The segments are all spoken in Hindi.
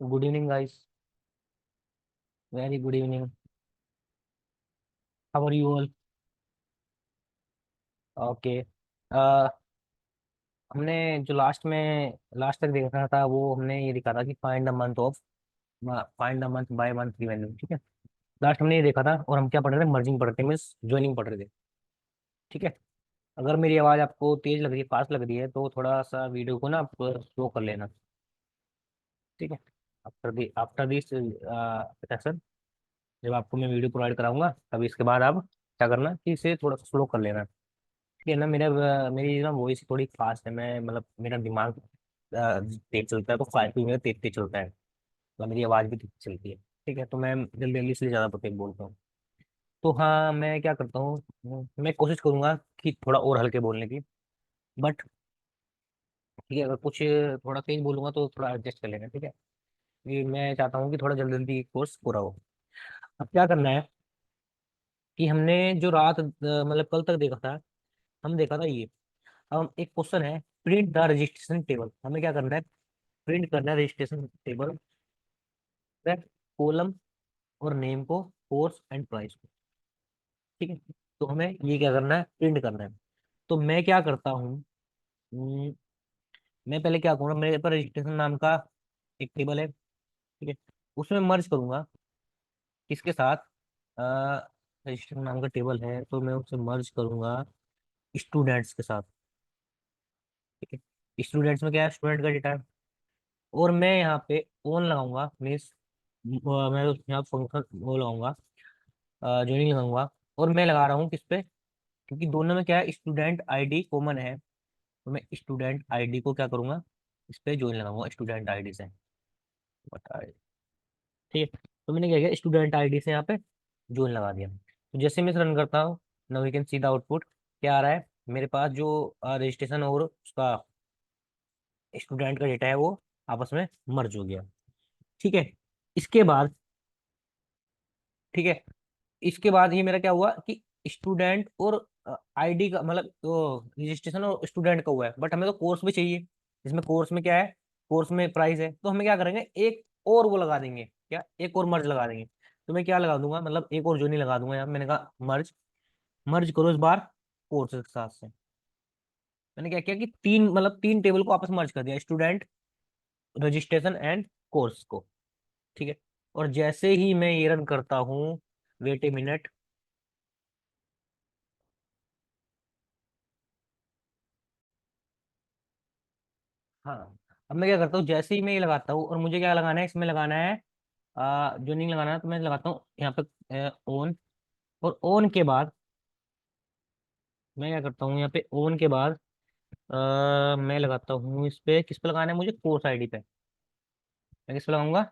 Good evening guys. Very good evening. How are you all? Okay. हमने जो लास्ट तक देखा था वो हमने ये दिखा था कि find the month by monthly value. ठीक है, लास्ट हमने ये देखा था और हम क्या पढ़ रहे थे? मर्जिंग पढ़ रहे थे, मीन्स ज्वाइनिंग पढ़ रहे थे। ठीक है, अगर मेरी आवाज़ आपको तेज लग रही है, फास्ट लग रही है, तो थोड़ा सा वीडियो को ना आप स्लो कर लेना। ठीक है, आफ्टर दिस सेशन जब आपको मैं वीडियो प्रोवाइड कराऊंगा, तब इसके बाद आप क्या करना कि इसे थोड़ा सा स्लो कर लेना। ठीक है ना? मेरी ना वॉइस थोड़ी फास्ट है, मैं मतलब मेरा दिमाग तेज चलता है, तो फास्ट भी मेरा तेज तेज चलता है, मतलब मेरी आवाज़ भी तेज चलती है। ठीक है, तो मैं जल्दी जल्दी इसलिए ज़्यादा तेज बोलता हूँ। तो हाँ, मैं क्या करता हूँ, मैं कोशिश करूंगा कि थोड़ा और हल्के बोलने की। बट ठीक है, अगर कुछ थोड़ा तेज बोलूंगा तो थोड़ा एडजस्ट कर लेना। ठीक है, ये मैं चाहता हूँ कि थोड़ा जल्दी जल्दी कोर्स पूरा हो। अब क्या करना है कि हमने जो रात मतलब कल तक देखा था, हम देखा था ये। अब एक क्वेश्चन है, प्रिंट द रजिस्ट्रेशन टेबल। हमें क्या करना है? प्रिंट करना है रजिस्ट्रेशन टेबल, कॉलम और नेम को, कोर्स एंड प्राइस को। ठीक है, तो हमें ये क्या करना है? प्रिंट करना है। तो मैं क्या करता हूँ, हम्म, मैं पहले क्या करूँगा, मेरे पास रजिस्ट्रेशन नाम का एक टेबल है। ठीक है, उसमें मर्ज करूंगा किसके साथ? रजिस्ट्रेशन नाम का टेबल है तो मैं उसे मर्ज करूंगा स्टूडेंट्स के साथ। ठीक है, स्टूडेंट्स में क्या है? स्टूडेंट का डेटा है। और मैं यहाँ पे ओन लगाऊंगा, मीन्स मैं यहाँ फंक्शन वो लगाऊंगा, ज्वाइनिंग लगाऊंगा। और मैं लगा रहा हूँ किस पे? क्योंकि दोनों में क्या है, स्टूडेंट आईडी कॉमन है, तो मैं स्टूडेंट आईडी को क्या करूंगा, इस पे ज्वाइन लगाऊंगा स्टूडेंट आईडी से। बता ठीक है, तो मैंने क्या किया, स्टूडेंट आईडी से यहाँ पे ज्वाइन लगा दिया। तो जैसे मैं इसे रन करता हूँ, now you can see the output. क्या आ रहा है मेरे पास? जो रजिस्ट्रेशन और उसका स्टूडेंट का डेटा है वो आपस में मर्ज हो गया। ठीक है, इसके बाद, ठीक है, इसके बाद ये मेरा क्या हुआ कि स्टूडेंट और आईडी का मतलब तो रजिस्ट्रेशन और स्टूडेंट का हुआ है, बट हमें तो कोर्स भी चाहिए। इसमें कोर्स में क्या है? कोर्स में प्राइस है, तो हमें क्या करेंगे, एक और वो लगा देंगे, क्या एक और मर्ज लगा देंगे। तो मैं क्या लगा दूंगा, मतलब एक और जो नहीं लगा दूंगा यहाँ, मैंने कहा मर्ज, मर्ज करो इस बार कोर्स के साथ से। मैंने क्या किया कि तीन मतलब तीन टेबल को आपस में मर्ज कर दिया, स्टूडेंट, रजिस्ट्रेशन एंड कोर्स को। ठीक है, और जैसे ही मैं ये रन करता हूँ, वेट ए मिनट। हाँ, अब मैं क्या करता हूँ, जैसे ही मैं ये लगाता हूँ, और मुझे क्या लगाना है, इसमें लगाना है जो नहीं लगाना है, तो मैं लगाता हूँ यहाँ पे ऑन। और ऑन के बाद मैं क्या करता हूँ, यहाँ पे ऑन के बाद मैं लगाता हूँ इस पे, किस पे लगाना है मुझे? कोर्स आईडी पे। मैं किस पे लगाऊंगा?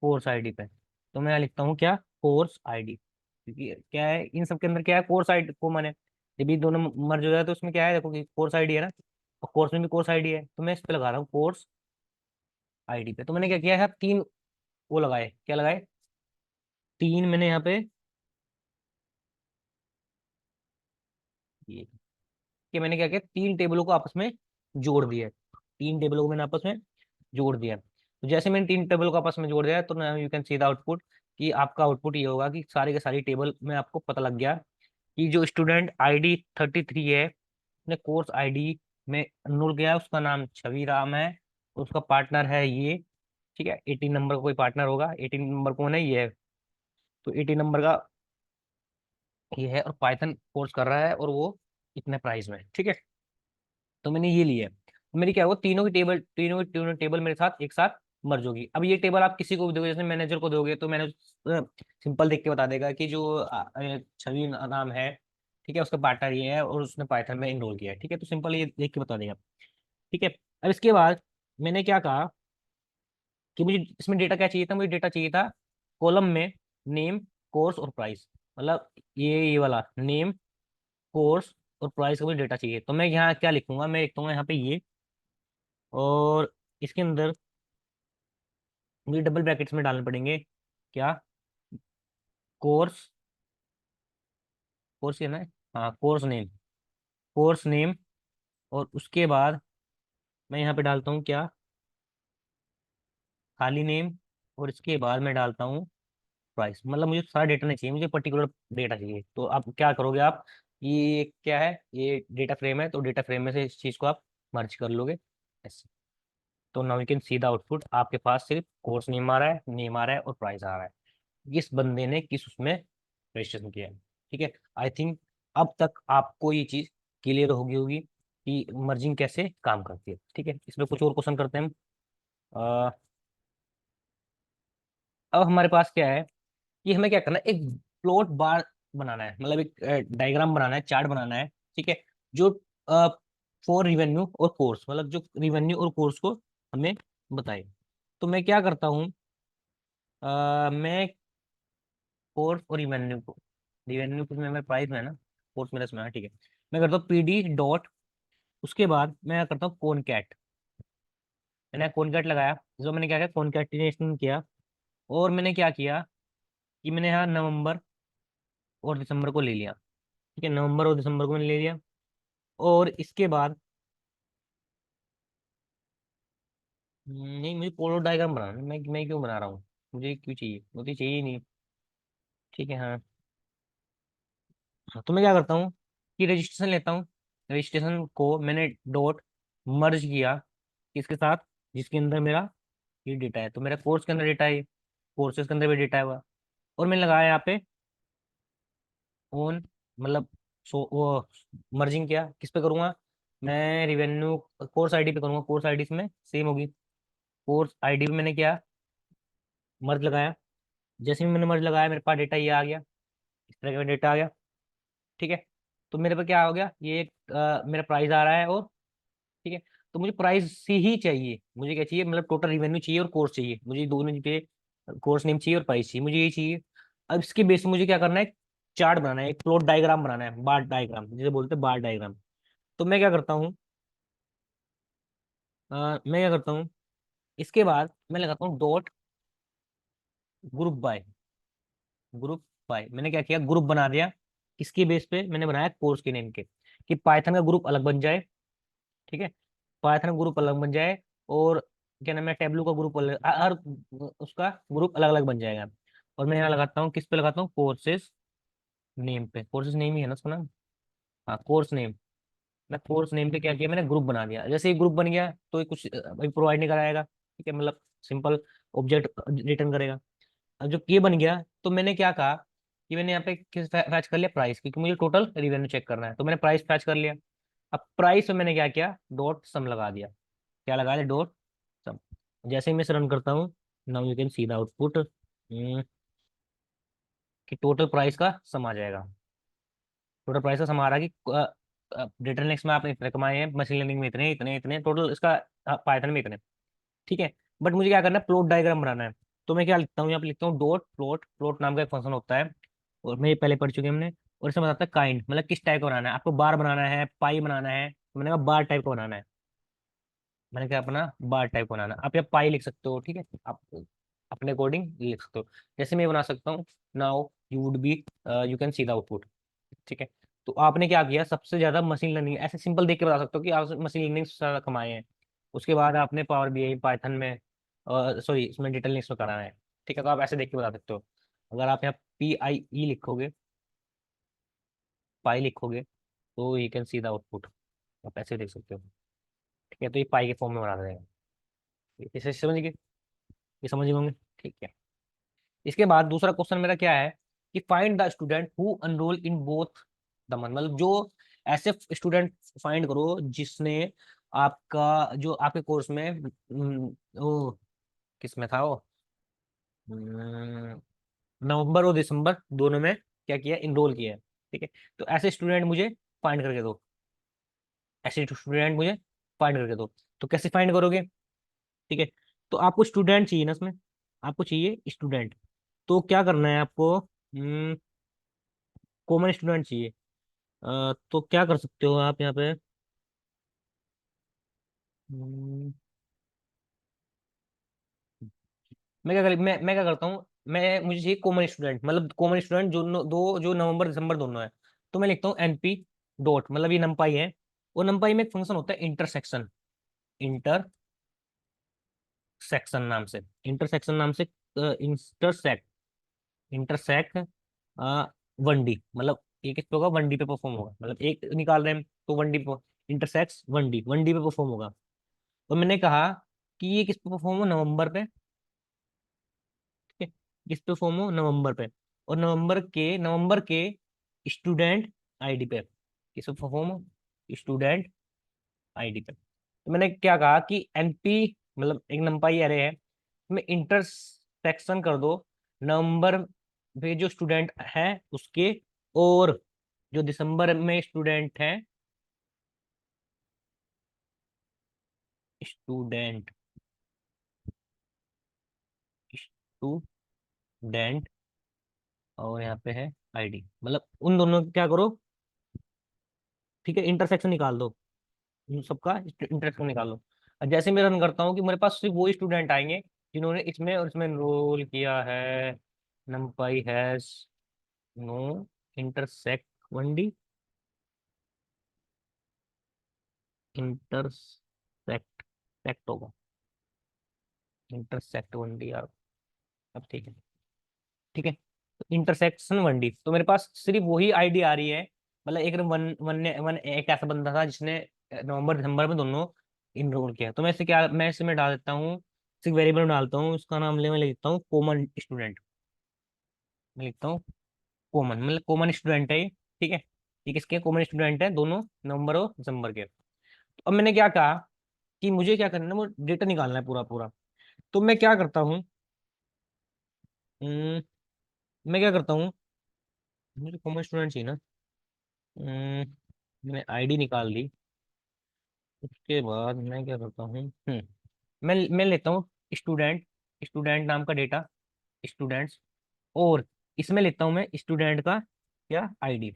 कोर्स आईडी पे। तो मैं यहाँ लिखता हूँ क्या? Course ID. क्योंकि क्या है, इन सब के अंदर क्या है? कोर्स आईडी कॉमन है। जब ये दोनों मर्ज हो जाए तो उसमें क्या है, देखो कि कोर्स आईडी है ना, और कोर्स में भी कोर्स आईडी है, तो मैं इस पे लगा रहा हूँ कोर्स आईडी पे। तो मैंने क्या किया है, तीन वो लगाए, क्या लगाए? तीन मैंने यहाँ पे ये कि मैंने क्या किया, तीन टेबलों को आपस में जोड़ दिया। तीन टेबलों को मैंने आपस में जोड़ दिया। तो जैसे मैंने तीन टेबल को आपस में जोड़ दिया, तो ना you can see the output, कि आपका आउटपुट ये होगा कि सारी के सारी टेबल में आपको पता लग गया कि जो स्टूडेंट आईडी 33 है, अपने कोर्स आईडी में एनरोल गया है, उसका नाम छवि राम है, उसका पार्टनर है ये। ठीक है, 18 नंबर का कोई पार्टनर होगा, 18 नंबर कौन है? ये है। तो 18 नंबर का ये है, और पाइथन कोर्स कर रहा है, और वो इतने प्राइस में। ठीक है, तो मैंने ये लिया है। तो मेरी क्या होगा, तीनों की टेबल मेरे साथ एक साथ मर्ज होगी। अब ये टेबल आप किसी को भी दोगे, जैसे मैनेजर को दोगे, तो मैनेजर सिंपल देख के बता देगा कि जो छवि नाम है, ठीक है, उसका पार्टनर ये है और उसने पाइथन में इनरोल किया है। ठीक है, तो सिंपल ये देख के बता देगा। ठीक है, अब इसके बाद मैंने क्या कहा कि मुझे इसमें डेटा क्या चाहिए था? मुझे डेटा चाहिए था कॉलम में नेम, कोर्स और प्राइस। मतलब ये वाला नेम, कोर्स और प्राइस का मुझे डेटा चाहिए। तो मैं यहाँ क्या लिखूंगा, मैं लिखूंगा यहाँ पे ये, और इसके अंदर मुझे डबल ब्रैकेट्स में डालने पड़ेंगे, क्या? कोर्स, कोर्स ये ना, हाँ कोर्स नेम, कोर्स नेम। और उसके बाद मैं यहाँ पे डालता हूँ क्या? खाली नेम, और इसके बाद मैं डालता हूँ प्राइस। मतलब मुझे सारा डेटा नहीं चाहिए, मुझे पर्टिकुलर डेटा चाहिए। तो आप क्या करोगे, आप ये क्या है, ये डेटा फ्रेम है, तो डेटा फ्रेम में से इस चीज को आप मर्ज कर लोगे ऐसे। तो now you can see the output, आपके पास सिर्फ कोर्स नेम आ रहा है, नेम आ रहा है और प्राइस आ रहा है, किस बंदे ने किस उसमें रजिस्ट्रेशन किया है। ठीक है, आई थिंक अब तक आपको ये चीज क्लियर होगी होगी कि मर्जिंग कैसे काम करती है। ठीक है, इसमें कुछ और क्वेश्चन करते हैं हम। अ, अब हमारे पास क्या है कि हमें क्या करना है, एक प्लॉट बार बनाना है, मतलब एक डायग्राम बनाना है, चार्ट बनाना है। ठीक है, जो फॉर रिवेन्यू और कोर्स, मतलब जो रिवेन्यू और कोर्स को हमें बताए। तो मैं क्या करता हूँ, मैं कोर्स और रिवेन्यू को, रिवेन्यू कुछ में प्राइस में है ना, कोर्स मेरा इसमें है। ठीक है, मैं करता हूँ पीडी डॉट, उसके बाद मैं करता हूँ कॉनकैट। मैंने कॉनकैट लगाया, जो मैंने क्या किया, कॉनकैटिनेशन किया। और मैंने क्या किया कि मैंने यहाँ नवंबर और दिसंबर को ले लिया। ठीक है, नवंबर और दिसंबर को मैंने ले लिया। और इसके बाद नहीं, मुझे पोलो डायग्राम बनाना है। मैं क्यों बना रहा हूँ, मुझे क्यों चाहिए, मुझे चाहिए ही नहीं। ठीक है, हाँ। हाँ, तो मैं क्या करता हूँ कि रजिस्ट्रेशन लेता हूँ, रजिस्ट्रेशन को मैंने डॉट मर्ज किया किसके साथ, जिसके अंदर मेरा ये डेटा है। तो मेरा कोर्स के अंदर डेटा है, कोर्सेज के अंदर भी डेटा है हुआ। और मैंने लगाया यहाँ पे ओन, मतलब सो वो मर्जिंग किया किस पे करूंगा, मैं रिवेन्यू कोर्स आईडी पे करूंगा। कोर्स आईडी इसमें सेम होगी, कोर्स आईडी पे मैंने क्या मर्ज लगाया। जैसे ही मैंने मर्ज लगाया, मेरे पास डेटा ये आ गया, इस तरह का डेटा आ गया। ठीक है, तो मेरे पे क्या हो गया, ये एक मेरा प्राइस आ रहा है। और ठीक है, तो मुझे प्राइस ही चाहिए, मुझे क्या चाहिए, मतलब टोटल रिवेन्यू चाहिए और कोर्स चाहिए, मुझे दोनों पे कोर्स नेम चाहिए और प्राइस चाहिए, मुझे यही चाहिए। अब इसके बेस पे मुझे क्या करना है, चार्ट बनाना है, एक प्लॉट डायग्राम बनाना है, बार डायग्राम जिसे बोलते हैं, बार डायग्राम। तो मैं क्या करता हूँ, मैं क्या करता हूँ, इसके बाद मैं लगाता हूँ dot group by, group by. मैंने क्या किया, ग्रुप बना दिया। किसके बेस पे मैंने बनाया, कोर्स के नेम के, कि पाइथन का ग्रुप अलग बन जाए। ठीक है, पाइथन का ग्रुप अलग बन जाए, और क्या नाम है, टेबलू का ग्रुप अलग, हर उसका ग्रुप अलग अलग बन जाएगा। और मैं यहाँ लगाता हूँ, किस पे लगाता हूँ, कोर्सेज नेम पे। कोर्सेज नेम ही है ना उसका नाम, हाँ कोर्स नेम। मैं कोर्स नेम पे क्या किया, मैंने ग्रुप बना दिया। जैसे ही ग्रुप बन गया तो ये कुछ अभी प्रोवाइड नहीं कराएगा। ठीक है, मतलब सिंपल ऑब्जेक्ट रिटर्न करेगा। अब जब ये बन गया, तो मैंने क्या कहा कि मैंने यहाँ पे किस फैच कर लिया, प्राइस, क्योंकि मुझे टोटल रिवेन्यू चेक करना है। तो मैंने प्राइस फैच कर लिया। अब प्राइस में मैंने क्या किया, डॉट सम लगा दिया। क्या लगा दिया, डॉट सम। जैसे ही मैं इसे रन करता हूँ, now you can see the output, कि टोटल प्राइस का सम आ जाएगा। टोटल प्राइस का सम आ रहा है कि डेटा नेक्स्ट में आपने इतने कमाए हैं, मशीन लर्निंग में इतने इतने इतने, टोटल इसका पाइथन में इतने। ठीक है, बट मुझे क्या करना है, प्लॉट डायग्राम बनाना है। तो मैं क्या लिखता हूँ, यहाँ पे लिखता हूँ डॉट प्लॉट। प्लॉट नाम का एक फंक्शन होता है, और मैं ये पहले पढ़ चुके हैं हमने। और इसमें बताता है काइंड, मतलब किस टाइप का बनाना है, आपको बार बनाना है, पाई बनाना है। तो मैंने कहा बार टाइप का बनाना है, मैंने क्या अपना बार टाइप बनाना। आप या पाई लिख सकते हो, ठीक है, आप अपने अकॉर्डिंग लिख सकते हो। जैसे मैं बना सकता हूँ, now you would be, you can see the output. ठीक है, तो आपने क्या किया, सबसे ज्यादा मशीन लर्निंग, ऐसे सिंपल देख के बता सकते हो कि आप मशीन लर्निंग से ज्यादा कमाए हैं। उसके बाद आपने पावर बीआई पाइथन में, सॉरी इसमें डिटेल में कराना है। ठीक है, तो आप ऐसे देख के बता सकते हो। अगर आप यहाँ पी आई ई लिखोगे, पाई लिखोगे, तो you can see the output, आप ऐसे देख सकते हो। ठीक है, तो ये पाई के फॉर्म में बना देगा। इसे समझ गए, ये समझ गए होंगे। ठीक है, इसके बाद दूसरा क्वेश्चन मेरा क्या है, कि find the student who unroll in both the month, मतलब जो ऐसे स्टूडेंट फाइंड करो जिसने आपका, जो आपके कोर्स में वो किस में था वो, नवंबर और दिसंबर दोनों में क्या किया, इनरोल किया है। ठीक है, तो ऐसे स्टूडेंट मुझे फाइंड करके दो, ऐसे स्टूडेंट मुझे फाइंड करके दो। तो कैसे फाइंड करोगे, ठीक है, तो आपको स्टूडेंट चाहिए ना इसमें, आपको चाहिए स्टूडेंट। तो क्या करना है आपको, कॉमन स्टूडेंट चाहिए। तो क्या कर सकते हो आप यहाँ पे, हम्म, मैं क्या करता हूँ, मैं मुझे चाहिए कॉमन स्टूडेंट, मतलब कॉमन स्टूडेंट जो दो, जो नवंबर दिसंबर दोनों है। तो मैं लिखता हूँ एनपी डॉट, मतलब ये नंपाई है, और नंपाई में एक फंक्शन होता है इंटरसेक्शन, इंटर सेक्शन नाम से, इंटरसेक्शन नाम से, इंटरसेक्ट, इंटरसेक्ट 1D, मतलब एक इस पे होगा 1D पे परफॉर्म होगा, मतलब एक निकाल रहे हैं तो 1D पे, इंटरसेक्स 1D पे परफॉर्म होगा। तो मैंने कहा कि ये किस पे परफॉर्म हो, नवंबर पे, ठीक है, किस पे परफॉर्म हो, नवंबर पे, और नवंबर के स्टूडेंट आईडी पे, किस पे परफॉर्म हो, स्टूडेंट आईडी पे। तो मैंने क्या कहा कि एनपी, मतलब एक नंपाई एरे है, में इंटरसेक्शन कर दो नवंबर में जो स्टूडेंट है उसके, और जो दिसंबर में स्टूडेंट है, स्टूडेंट, स्टूडेंट, और यहाँ पे है आईडी, मतलब उन दोनों का क्या करो, ठीक है, इंटरसेक्शन निकाल दो, उन सबका इंटरसेक्शन निकाल दो। और जैसे मैं रन करता हूँ कि मेरे पास सिर्फ वो स्टूडेंट आएंगे जिन्होंने इसमें और इसमें एनरोल किया है, numpy has no intersect 1D, intersect, sect होगा, इंटरसेक्ट 1D यार, अब ठीक है, ठीक है, इंटरसेक्शन 1D, तो मेरे पास सिर्फ वही आईडी आ रही है, मतलब एक वन वन वन एक ऐसा बंदा था जिसने नवंबर दिसंबर में दोनों इनरोल किया। तो मैं इसमें डाल देता हूँ, सिर्फ वेरिएबल डालता हूँ, उसका नाम मैं लिख देता हूँ कॉमन स्टूडेंट, मैं लिखता हूँ कॉमन, मतलब कॉमन स्टूडेंट है ये, ठीक है, ये किसके कॉमन स्टूडेंट है, दोनों नवंबर और दिसंबर के। तो अब मैंने क्या कहा कि मुझे क्या करना है, वो डेटा निकालना है पूरा पूरा। तो मैं क्या करता हूँ, हम्म, मैं क्या करता हूँ, मुझे कॉमन स्टूडेंट चाहिए ना, मैंने आईडी निकाल ली, उसके बाद मैं क्या करता हूँ, मैं लेता हूँ स्टूडेंट, स्टूडेंट नाम का डेटा, स्टूडेंट्स, और इसमें लेता हूँ मैं स्टूडेंट का क्या आईडी,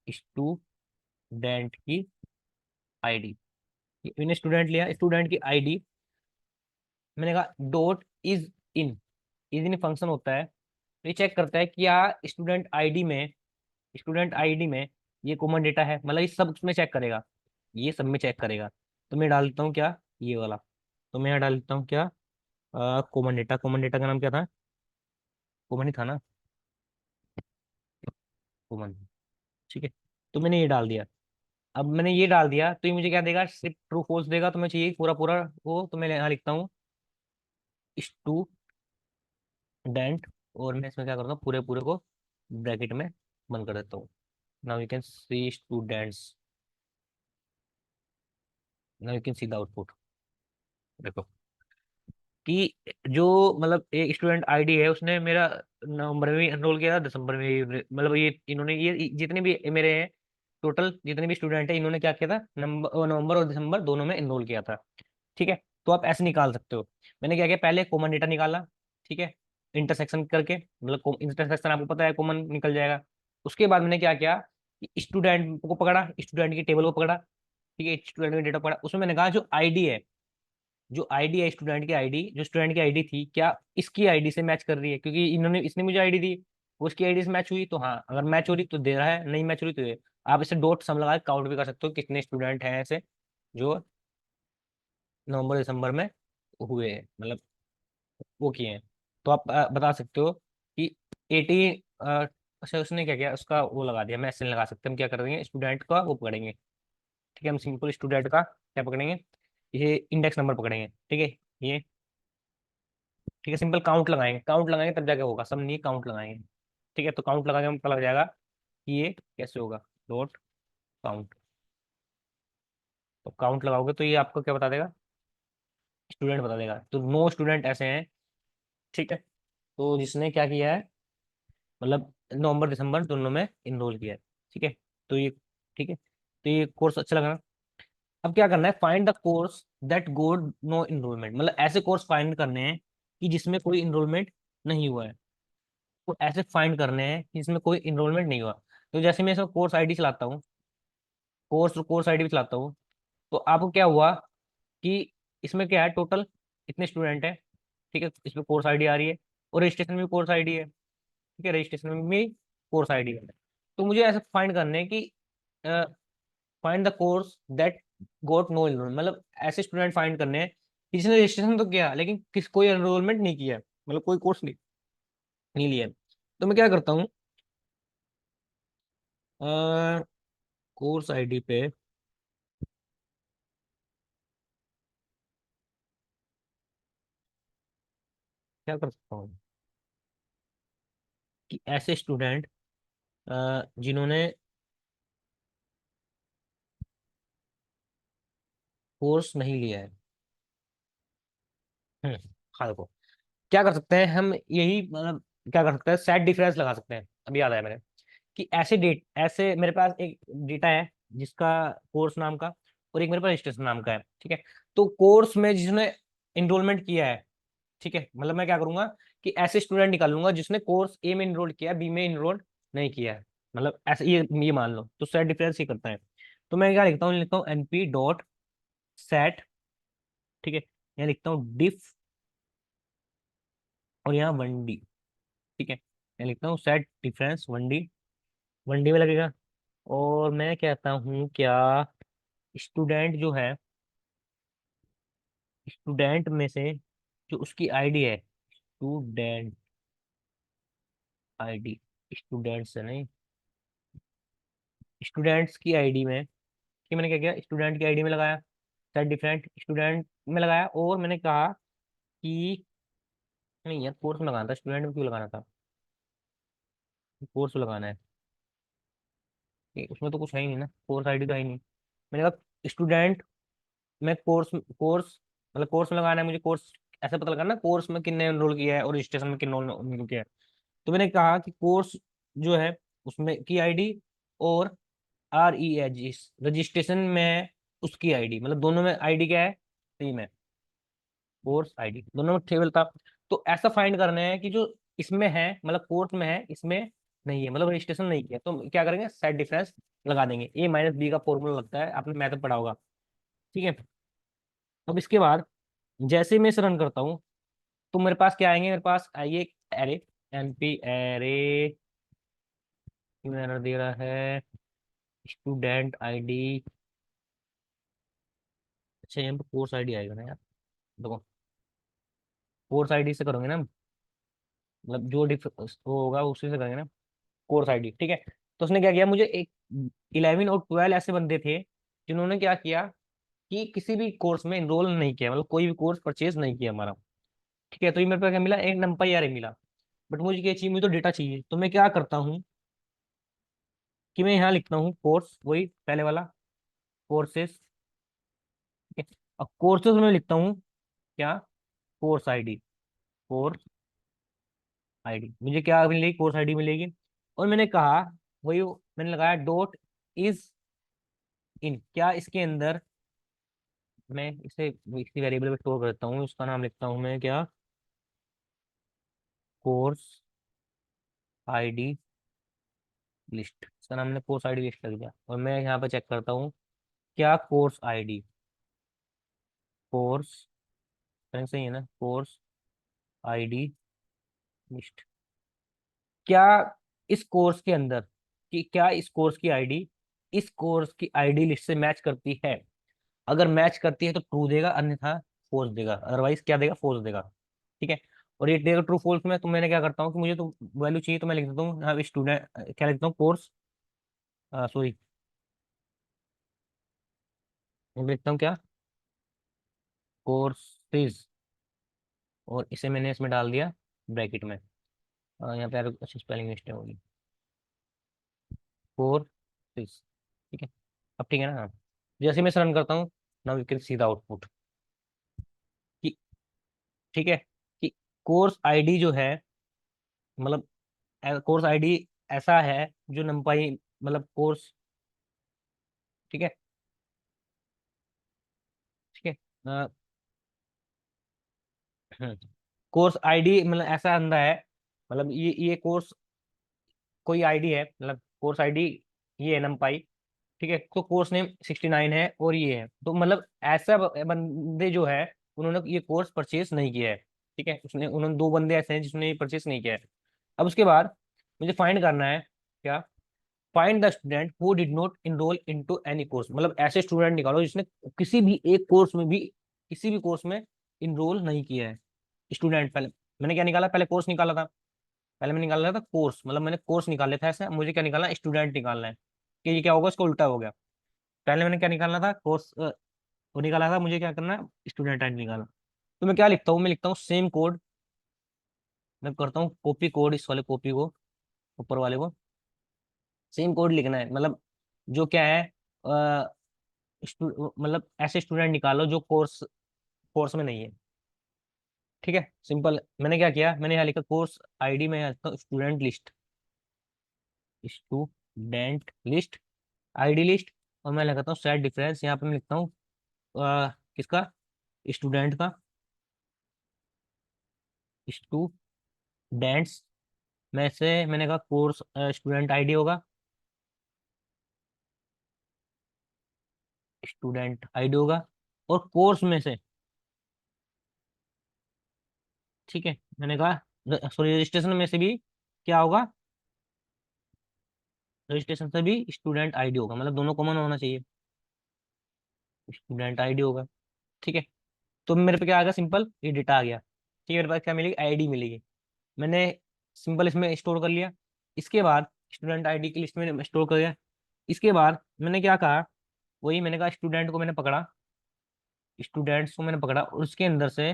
स्टूडेंट की आईडी, मैंने स्टूडेंट लिया, स्टूडेंट की आईडी, मैंने कहा डॉट इज इन फंक्शन होता है, तो ये चेक करता है कि क्या स्टूडेंट आईडी में ये कॉमन डेटा है, मतलब ये सब उसमें चेक करेगा, ये सब में चेक करेगा। तो मैं डाल देता हूँ क्या, ये वाला, तो मैं यहाँ डाल देता हूँ क्या, कॉमन डेटा, कॉमन डेटा का नाम क्या था, कॉमन ही था ना, कॉमन, ठीक है, तो मैंने ये डाल दिया। अब मैंने ये डाल दिया तो ये मुझे क्या देगा, सिर्फ ट्रू फॉल्स देगा, तो मैं चाहिए पूरा पूरा वो, तो मैं यहाँ लिखता हूँ स्टूडेंट, और मैं इसमें क्या करता हूँ, पूरे पूरे को ब्रैकेट में बंद कर देता हूँ। Now you can see students, now you can see the output, देखो कि जो, मतलब एक स्टूडेंट आईडी है, उसने मेरा नवंबर में भी एनरोल किया था, दिसंबर में भी, मतलब ये इन्होंने ये जितने भी मेरे हैं, टोटल जितने भी स्टूडेंट है, इन्होंने क्या किया था, नवंबर और दिसंबर दोनों में एनरोल किया था, ठीक है। तो आप ऐसे निकाल सकते हो। मैंने क्या किया, पहले कॉमन डेटा निकाला, ठीक है, इंटरसेक्शन करके, मतलब इंटरसेक्शन आपको पता है कॉमन निकल जाएगा। उसके बाद मैंने क्या किया कि स्टूडेंट को पकड़ा, स्टूडेंट की टेबल को पकड़ा, ठीक है, स्टूडेंट का डेटा पकड़ा, उसमें मैंने कहा जो आईडी है, जो आईडी है स्टूडेंट की आईडी, जो स्टूडेंट की आईडी थी, क्या इसकी आईडी से मैच कर रही है, क्योंकि इसने मुझे आईडी दी, वो उसकी आईडी से मैच हुई तो हाँ, अगर मैच हो रही तो दे रहा है, नहीं मैच हो रही तो ये। आप इसे डॉट सम लगा के काउंट भी कर सकते हो कितने स्टूडेंट हैं ऐसे जो नवंबर दिसंबर में हुए हैं, मतलब वो किए हैं। तो आप बता सकते हो कि 80, अच्छा उसने क्या किया, उसका वो लगा दिया, मैं ऐसे नहीं लगा सकते, हम क्या करेंगे, स्टूडेंट का वो पकड़ेंगे, ठीक है, हम सिंपल स्टूडेंट का क्या पकड़ेंगे, ये इंडेक्स नंबर पकड़ेंगे, ठीक है, ये, ठीक है, सिंपल काउंट लगाएंगे, काउंट लगाएंगे तब जाके होगा, सब नहीं काउंट लगाएंगे, ठीक है, तो काउंट लगा के हमें पता लग जाएगा कि ये कैसे होगा, डॉट काउंट। तो काउंट लगाओगे तो ये आपको क्या बता देगा, स्टूडेंट बता देगा, तो 9 स्टूडेंट ऐसे हैं, ठीक है, तो जिसने क्या किया है, मतलब नवंबर दिसंबर दोनों में इनरोल किया है, ठीक है, तो ये, ठीक है, तो ये कोर्स अच्छा लगा ना। अब क्या करना है, फाइंड द कोर्स दैट गोड नो इनरोलमेंट, मतलब ऐसे कोर्स फाइंड करने हैं कि जिसमें कोई इनरोलमेंट नहीं हुआ है, तो ऐसे फाइंड करने हैं कि जिसमें कोई इनरोलमेंट नहीं हुआ। तो जैसे मैं इसमें कोर्स आईडी चलाता हूँ, कोर्स कोर्स आईडी भी चलाता हूँ, तो आपको क्या हुआ कि इसमें क्या है, टोटल इतने स्टूडेंट है, ठीक है, इसमें कोर्स आईडी आ रही है, और रजिस्ट्रेशन में भी कोर्स आईडी है, ठीक है, रजिस्ट्रेशन में भी कोर्स आईडी है। तो मुझे ऐसे फाइंड करने हैं कि find the course that got no enrollment, मतलब ऐसे स्टूडेंट फाइंड करने हैं किसी ने रजिस्ट्रेशन तो किया लेकिन कोई एनरोलमेंट नहीं किया, मतलब कोई कोर्स नहीं नहीं लिया। तो मैं क्या करता हूँ, कोर्स आईडी पे क्या कर सकता हूँ कि ऐसे स्टूडेंट जिन्होंने कोर्स नहीं लिया है। हम्म। हाँ देखो, क्या कर सकते हैं हम, यही मतलब क्या कर सकते हैं, सेट डिफरेंस लगा सकते हैं। अभी याद आया मेरे कि ऐसे मेरे पास एक डेटा है जिसका कोर्स नाम का, और एक मेरे पास रजिस्ट्रेशन नाम का है, ठीक है। तो कोर्स में जिसने इनरोलमेंट किया है, ठीक है, मतलब मैं क्या करूंगा कि ऐसे स्टूडेंट निकालूंगा जिसने कोर्स ए में इनरोल किया है, बी में इनरोल नहीं किया है, मतलब ऐसे ये मान लो, तो सेट डिफरेंस ही करता है। तो मैं क्या लिखता हूँ एनपी डॉट सेट, ठीक है, यहाँ लिखता हूँ डिफ, और यहाँ वन डी, ठीक है, यहाँ लिखता हूँ सेट डिफरेंस वन डी में लगेगा। और मैं कहता हूँ क्या, स्टूडेंट जो है, स्टूडेंट में से जो उसकी आईडी है, स्टूडेंट आईडी, स्टूडेंट्स है नहीं, स्टूडेंट्स की आईडी में, कि मैंने क्या किया, स्टूडेंट की आईडी में लगाया, सेट डिफरेंट स्टूडेंट में लगाया, और मैंने कहा कि नहीं यार, कोर्स में लगाना था, स्टूडेंट में क्यों लगाना था, कोर्स में लगाना है, उसमें तो कुछ है ही नहीं ना, कोर्स आईडी तो है ही नहीं। मैंने कहा स्टूडेंट में कोर्स कोर्स मतलब कोर्स में लगाना है मुझे, कोर्स ऐसे पता लगाना कोर्स में कितने एनरोल किया है और रजिस्ट्रेशन में कितने एनरोल किया है। तो मैंने कहा कि कोर्स जो है उसमें की आईडी, और आर ई एच रजिस्ट्रेशन में उसकी आईडी, मतलब दोनों में आईडी क्या है, सेम है, कोर्स आईडी दोनों में टेबल था। तो ऐसा फाइंड करना है कि जो इसमें है, मतलब कोर्स में है, इसमें नहीं है, मतलब रजिस्ट्रेशन नहीं किया, तो क्या करेंगे, सेट डिफरेंस लगा देंगे, ए माइनस बी का फॉर्मूला लगता है, आपने मैथ पढ़ा होगा, ठीक है। अब इसके बाद जैसे ही मैं इसे रन करता हूँ, तो मेरे पास क्या आएंगे, मेरे पास आइए एरे, एनपी एरे, एरर दे रहा है, स्टूडेंट आईडी, अच्छा यहाँ पे कोर्स आईडी आएगा ना यार, देखो कोर्स आईडी से करोगे ना, मतलब जो डिफ वो होगा उसी से करेंगे ना, कोर्स आईडी, ठीक है। तो उसने क्या किया, मुझे एक 11 और 12 ऐसे बंदे थे जिन्होंने क्या किया कि किसी भी कोर्स में इनरोल नहीं किया, मतलब कोई भी कोर्स परचेज नहीं किया हमारा, ठीक है। तो ये मेरे पास क्या मिला, एक नंपाई यार मिला। बट मुझे क्या चाहिए, मुझे तो डेटा चाहिए, तो मैं क्या करता हूँ कि मैं यहाँ लिखता हूँ कोर्स, वही पहले वाला, कोर्सेस, ठीक है। अब कोर्सेस में लिखता हूँ क्या, कोर्स आईडी, कोर्स आईडी मुझे क्या मिलेगी, कोर्स आईडी मिलेगी। और मैंने कहा, वही मैंने लगाया डॉट इज इन, क्या इसके अंदर, मैं इसे इसी वेरिएबल में स्टोर करता हूँ, इसका नाम लिखता हूँ मैं क्या, कोर्स आईडी लिस्ट, इसका नाम मैंने कोर्स आईडी लिस्ट लग दिया। और मैं यहाँ पे चेक करता हूँ क्या, कोर्स आईडी, कोर्स सही है ना, कोर्स आईडी लिस्ट, क्या इस कोर्स के अंदर, कि क्या इस कोर्स की आईडी इस कोर्स की आईडी लिस्ट से मैच करती है। अगर मैच करती है तो ट्रू देगा, अन्यथा फॉल्स देगा, अदरवाइज क्या देगा, फॉल्स देगा, ठीक है। और ये देगा ट्रू फॉल्स में, तो मैंने क्या करता हूँ कि मुझे तो वैल्यू चाहिए, तो मैं लिख देता हूँ यहाँ स्टूडेंट, क्या लिखता हूँ, कोर्स, सॉरी, मैं लिखता हूँ क्या, कोर्सेज, और इसे मैंने इसमें डाल दिया ब्रैकेट में, यहाँ पे अच्छी स्पेलिंग मिस्टेक होगी, कोर्सेज, ठीक है। अब ठीक है ना, हाँ। जैसे मैं रन करता हूँ, now you can see the output, कि ठीक है, कि कोर्स आईडी जो है, मतलब कोर्स आईडी ऐसा है जो नंपाई, मतलब कोर्स, ठीक है, ठीक है, कोर्स आईडी मतलब ऐसा अंदर है, मतलब ये कोर्स कोई आईडी है, मतलब कोर्स आईडी ये है नंपाई, ठीक है। तो कोर्स नेम 69 है और ये है, तो मतलब ऐसा बंदे जो है उन्होंने ये कोर्स परचेज नहीं किया है, ठीक है, उसने उन्होंने दो बंदे ऐसे हैं जिसने ये परचेज नहीं किया है। अब उसके बाद मुझे फाइंड करना है क्या, find the student who did not enroll into any course, मतलब ऐसे स्टूडेंट निकालो जिसने किसी भी एक कोर्स में भी, किसी भी कोर्स में इनरोल नहीं किया है। स्टूडेंट पहले मैंने क्या निकाला, पहले कोर्स निकाला था। पहले मैंने निकाला था कोर्स, मतलब मैंने कोर्स निकाल लिया था ऐसे, मुझे क्या निकालना है, स्टूडेंट निकालना है। कि ये क्या होगा, इसको उल्टा हो गया। पहले मैंने क्या निकालना था, कोर्स वो निकाला था, मुझे क्या करना है, स्टूडेंट आईडी निकाला। तो मैं क्या लिखता हूँ, मैं लिखता हूँ सेम कोड। मैं करता हूँ कॉपी कोड, इस वाले कॉपी को, ऊपर वाले को सेम कोड लिखना है। मतलब जो क्या है, मतलब ऐसे स्टूडेंट निकालो जो कोर्स कोर्स में नहीं है। ठीक है, सिंपल। मैंने क्या किया, मैंने यहाँ लिखा कोर्स आईडी में student list, student list, ID list. और मैं लगाता हूँ सेट डिफरेंस, यहाँ पे मैं लिखता हूँ किसका, स्टूडेंट का, स्टूडेंट्स में से मैंने कहा कोर्स स्टूडेंट आईडी होगा, स्टूडेंट आईडी होगा। और कोर्स में से, ठीक है, मैंने कहा सॉरी रजिस्ट्रेशन में से भी क्या होगा, रजिस्ट्रेशन से भी स्टूडेंट आईडी होगा, मतलब दोनों कॉमन होना चाहिए, स्टूडेंट आईडी होगा। ठीक है, तो मेरे पे क्या आ गया, सिंपल ये डेटा आ गया। ठीक है, मेरे पास क्या मिलेगी, आईडी मिलेगी। मैंने सिंपल इसमें स्टोर कर लिया। इसके बाद स्टूडेंट आईडी की लिस्ट में स्टोर कर दिया। इसके बाद मैंने क्या कहा, वही मैंने कहा स्टूडेंट को मैंने पकड़ा, स्टूडेंट्स को मैंने पकड़ा, और उसके अंदर से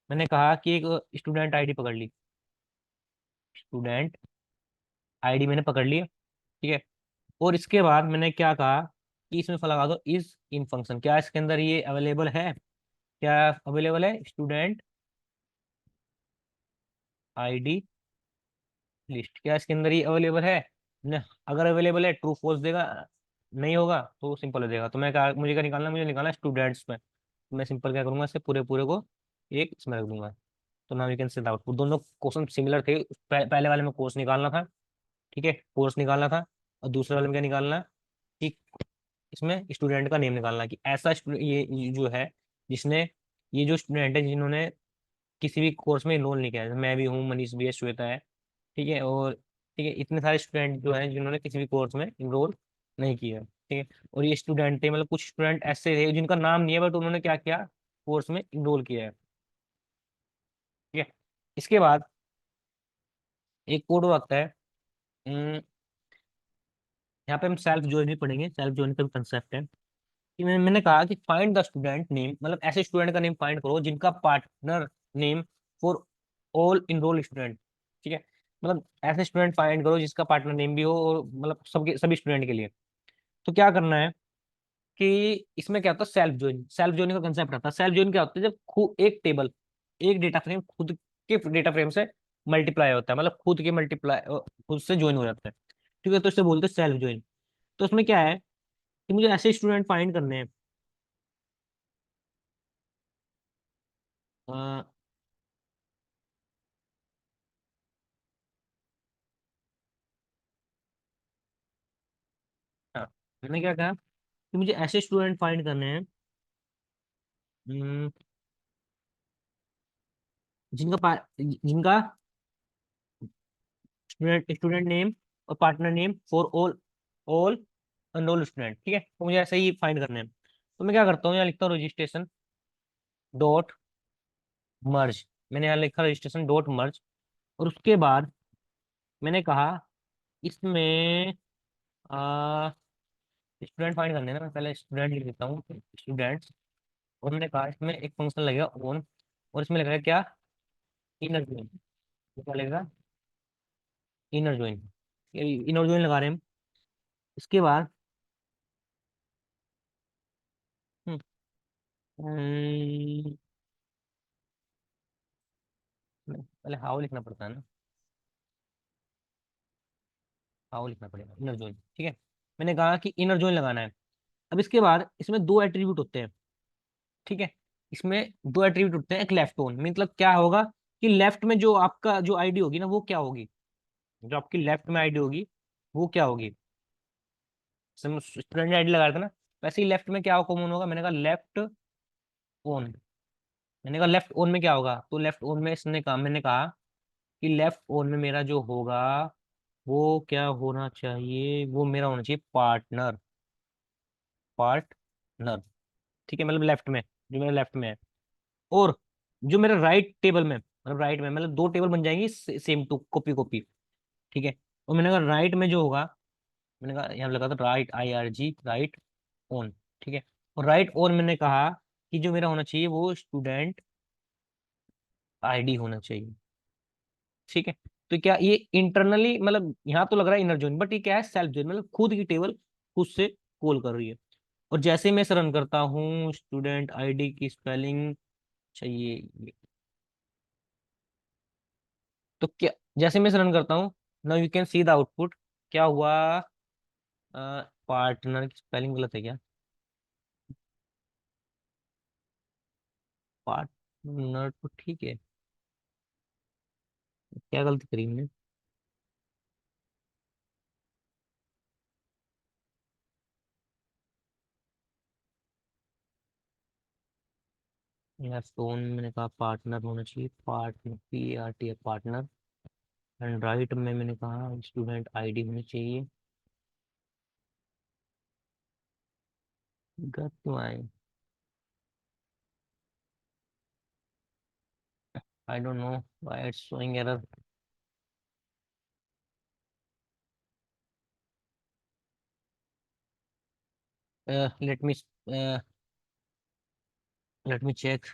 मैंने कहा कि एक स्टूडेंट आईडी पकड़ ली, स्टूडेंट आईडी मैंने पकड़ लिया। ठीक है, और इसके बाद मैंने क्या कहा कि इसमें लगा दो इज इन फंक्शन, क्या इसके अंदर ये अवेलेबल है, क्या अवेलेबल है स्टूडेंट आईडी लिस्ट, क्या इसके अंदर ये अवेलेबल है न, अगर अवेलेबल है ट्रू फॉल्स देगा, नहीं होगा तो सिंपल हो जाएगा। तो मैं क्या, मुझे क्या निकालना है, मुझे निकालना स्टूडेंट्स में। तो मैं सिंपल क्या करूंगा, इससे पूरे पूरे को एक इसमें रख दूंगा। तो now you can say output, दोनों क्वेश्चन सिमिलर थे। पहले वाले में कोर्स निकालना था, ठीक है, कोर्स निकालना था। और दूसरे वाले में क्या निकालना है कि इसमें स्टूडेंट का नेम निकालना है, कि ऐसा ये जो है जिसने, ये जो स्टूडेंट है जिन्होंने किसी भी कोर्स में इनरोल नहीं किया है, मैं भी हूँ, मनीष भी है, श्वेता है, ठीक है, और ठीक है, इतने सारे स्टूडेंट जो हैं जिन्होंने किसी भी कोर्स में इनरोल नहीं किया है। ठीक है, और ये स्टूडेंट थे, मतलब कुछ स्टूडेंट ऐसे थे जिनका नाम नहीं है बट उन्होंने क्या किया, कोर्स में इनरोल किया है। ठीक है, इसके बाद एक कोड और आता है। यहाँ पे हम सेल्फ ज्वाइन भी पढ़ेंगे, सेल्फ ज्वाइन का भी कंसेप्ट है। कि मैंने कहा कि फाइंड द स्टूडेंट नेम, मतलब ऐसे स्टूडेंट का नेम फाइंड करो जिनका partner name for all enroll student. ठीक है, मतलब ऐसे स्टूडेंट फाइंड करो जिसका पार्टनर नेम भी हो, और मतलब सबके सभी स्टूडेंट के लिए। तो क्या करना है कि इसमें क्या होता है, सेल्फ ज्वाइन, सेल्फ ज्वाइन का कंसेप्ट आता है। सेल्फ ज्वाइन क्या होता है, जब खुद एक टेबल, एक डेटा फ्रेम खुद के डेटा फ्रेम से मल्टीप्लाई होता है, मतलब खुद के मल्टीप्लाई, खुद से ज्वाइन हो जाता है। ठीक है, तो इसे बोलते हैं सेल्फ ज्वाइन। तो उसमें क्या है कि मुझे ऐसे स्टूडेंट फाइंड करने हैं। अ, हाँ, मैंने क्या कहा कि मुझे ऐसे स्टूडेंट फाइंड करने हैं, हम्म, जिनका स्टूडेंट स्टूडेंट नेम और partner name for all all enrol student. ठीक है, तो मुझे ऐसे ही फाइंड करने हैं। तो मैं क्या करता हूँ, यहाँ लिखता हूँ रजिस्ट्रेशन डॉट मर्ज। मैंने यहाँ लिखा रजिस्ट्रेशन डॉट मर्ज। और उसके बाद मैंने कहा इसमें स्टूडेंट फाइंड करने हैं ना, मैं पहले स्टूडेंट लिख देता हूँ, स्टूडेंट्स। और मैंने कहा इसमें एक फंक्शन लगेगा ओन, और इसमें लगेगा क्या, इनर ज्वाइन। क्या लगेगा, इनर ज्वाइन। इनर ज्वाइन लगा रहे हैं हम। इसके बाद हम्म, हम्म, पहले हाउ लिखना पड़ता है ना, हाउ लिखना पड़ेगा, इनर ज्वाइन। ठीक है, मैंने कहा कि इनर ज्वाइन लगाना है। अब इसके बाद इसमें दो एट्रीब्यूट होते हैं। ठीक है, इसमें दो एट्रीब्यूट होते हैं, एक लेफ्ट ओन, मतलब क्या होगा कि लेफ्ट में जो आपका जो आईडी होगी ना, वो क्या होगी, जो आपकी लेफ्ट में आईडी होगी वो क्या होगी। स्टूडेंट आईडी लगा रहे थे ना, वैसे ही लेफ्ट में क्या कॉमन होगा, मैंने कहा लेफ्ट ओन। मैंने कहा लेफ्ट ओन में क्या होगा, तो लेफ्ट ओन में इसने कहा, मैंने कहा कि लेफ्ट ओन में मेरा जो होगा वो क्या होना चाहिए, वो मेरा होना चाहिए पार्टनर, पार्टनर। ठीक है, मतलब लेफ्ट में, जो मेरे लेफ्ट में है। और जो मेरा राइट टेबल में, मतलब राइट में मतलब दो टेबल बन जाएंगी सेम टू, कॉपी कॉपी। ठीक है। और मैंने कहा राइट में जो होगा, मैंने कहा यहाँ लगा था राइट, IRG, राइट ऑन। ठीक है। और राइट ऑन मैंने कहा कि जो मेरा होना चाहिए वो स्टूडेंट ID होना चाहिए। ठीक है। तो क्या ये इंटरनली, मतलब यहाँ तो लग रहा है इनर जॉइन, बट ये क्या है, सेल्फ जॉइन, मतलब खुद की टेबल खुद से कॉल कर रही है। और जैसे मैं इसे रन करता हूँ, स्टूडेंट ID की स्पेलिंग चाहिए। तो क्या, जैसे मैं इसे रन करता हूँ, now you can see the output. क्या हुआ? पार्टनर की स्पेलिंग गलत है क्या? पार्टनर तो ठीक है, क्या गलती करी मैंने? यार फोन मैंने कहा पार्टनर होना चाहिए, partner, PART partner. And right में मैंने कहा स्टूडेंट ID होनी चाहिए। गलत क्यों आए? I don't know why it's showing error. Let me let me check.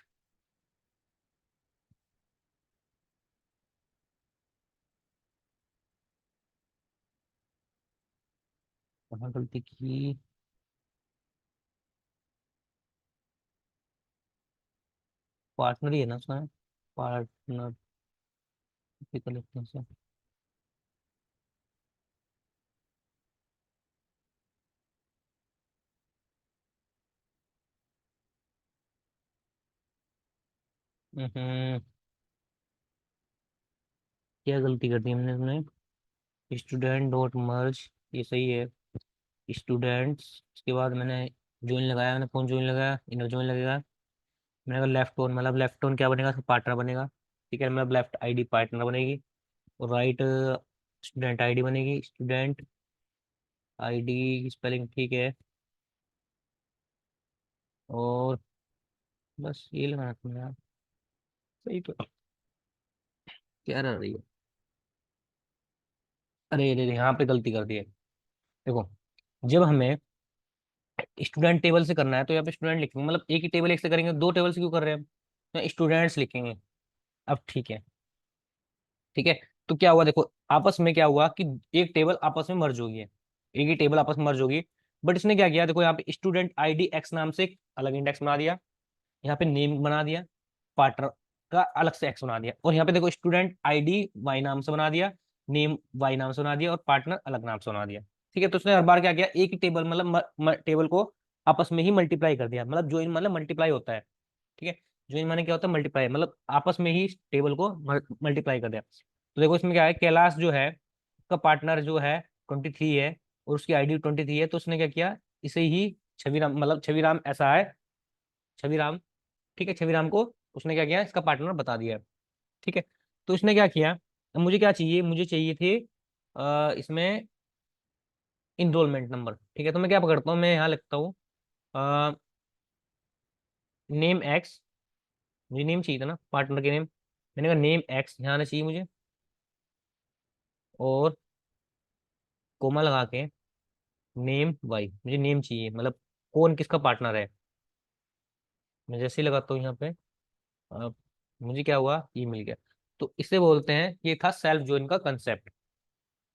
कहाँ गलती की? पार्टनर ही है ना उसका? पार्टनर की कलेक्शन से। हम्म, क्या गलती कर दी हमने इसमें? स्टूडेंट डॉट मर्ज, ये सही है। स्टूडेंट्स, उसके बाद मैंने ज्वाइन लगाया, मैंने कौन ज्वाइन लगाया, इनर ज्वाइन लगेगा। मैंने कहा लेफ्ट ऑन, मतलब लेफ्ट ऑन क्या बनेगा, पार्टनर बनेगा। ठीक है, मतलब लेफ्ट ID पार्टनर बनेगी। और राइट स्टूडेंट ID बनेगी। स्टूडेंट ID की स्पेलिंग ठीक है। और बस ये लगाना था यार। सही तो, क्या रह रही है? अरे अरे अरे, यहाँ पे गलती कर दी है। देखो, जब हमें स्टूडेंट टेबल से करना है तो यहाँ पे स्टूडेंट लिखेंगे, मतलब एक ही टेबल एक से करेंगे, दो टेबल से क्यों कर रहे हैं हम, स्टूडेंट्स लिखेंगे। अब ठीक है। ठीक है। तो क्या हुआ देखो, आपस में क्या हुआ कि एक टेबल आपस में मर्ज होगी, एक ही टेबल आपस में मर्ज होगी। बट इसने क्या किया, देखो यहाँ पे स्टूडेंट ID X नाम से एक अलग इंडेक्स बना दिया, यहाँ पे नेम बना दिया, पार्टनर का अलग से X बना दिया, और यहाँ पे देखो स्टूडेंट ID Y नाम से बना दिया, नेम Y नाम से बना दिया, और पार्टनर अलग नाम से बना दिया। ठीक है। तो उसने हर बार क्या किया, एक ही टेबल, मतलब टेबल को आपस में ही मल्टीप्लाई कर दिया, मतलब ज्वाइन मतलब मल्टीप्लाई होता है। ठीक है। ज्वाइन माने क्या होता है, मल्टीप्लाई, मतलब आपस में ही टेबल को मल्टीप्लाई कर दिया। तो देखो इसमें क्या है, कैलाश जो है उसका पार्टनर जो है 23 है, और उसकी ID 23 है, तो उसने क्या किया, इसे ही छविराम, मतलब छविराम ऐसा है, छविराम। ठीक है, छविराम को उसने क्या किया, इसका पार्टनर बता दिया है। ठीक है। तो इसने क्या किया, अब मुझे क्या चाहिए, मुझे चाहिए थे इसमें इनरोलमेंट नंबर। ठीक है। तो मैं क्या पकड़ता हूँ, मैं यहाँ लिखता हूँ नेम X। मुझे नेम चाहिए था ना, पार्टनर के नेम। मैंने कहा नेम X यहाँ आना चाहिए मुझे, और कोमा लगा के नेम Y, मुझे नेम चाहिए, मतलब कौन किसका पार्टनर है। मैं जैसे ही लगाता हूँ यहाँ पे, अब मुझे क्या हुआ, ये मिल गया। तो इसे बोलते हैं, ये था सेल्फ जॉइन का कंसेप्ट।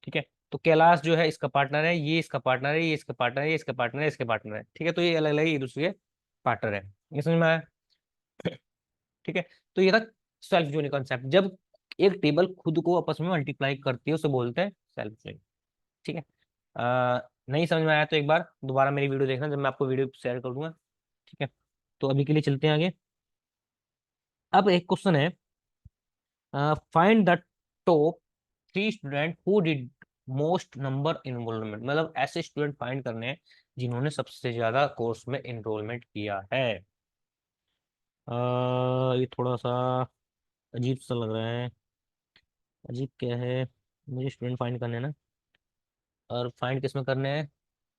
ठीक है। तो कैलाश जो है इसका पार्टनर है, ये इसका पार्टनर है, ये इसका पार्टनर है, ये इसका पार्टनर है, इसके पार्टनर है। ठीक है। तो ये अलग अलग एक दूसरे के पार्टनर है, ये समझ में आया? ठीक है। तो ये था सेल्फ जॉइन कंसेप्ट, जब एक टेबल खुद को आपस में मल्टीप्लाई करती है उसे बोलते हैं सेल्फ जॉइन। ठीक है। नहीं समझ में आया तो एक बार दोबारा मेरी वीडियो देखना, जब मैं आपको वीडियो शेयर कर दूंगा। ठीक है। तो अभी के लिए चलते हैं आगे। अब एक क्वेश्चन है, find the top 3 student who did most number enrollment, मतलब ऐसे स्टूडेंट फाइंड करने हैं जिन्होंने सबसे ज्यादा कोर्स में इनरोलमेंट किया है। ये थोड़ा सा अजीब सा लग रहा है। अजीब क्या है, मुझे स्टूडेंट फाइंड करने हैं ना, और फाइंड किस में करने हैं,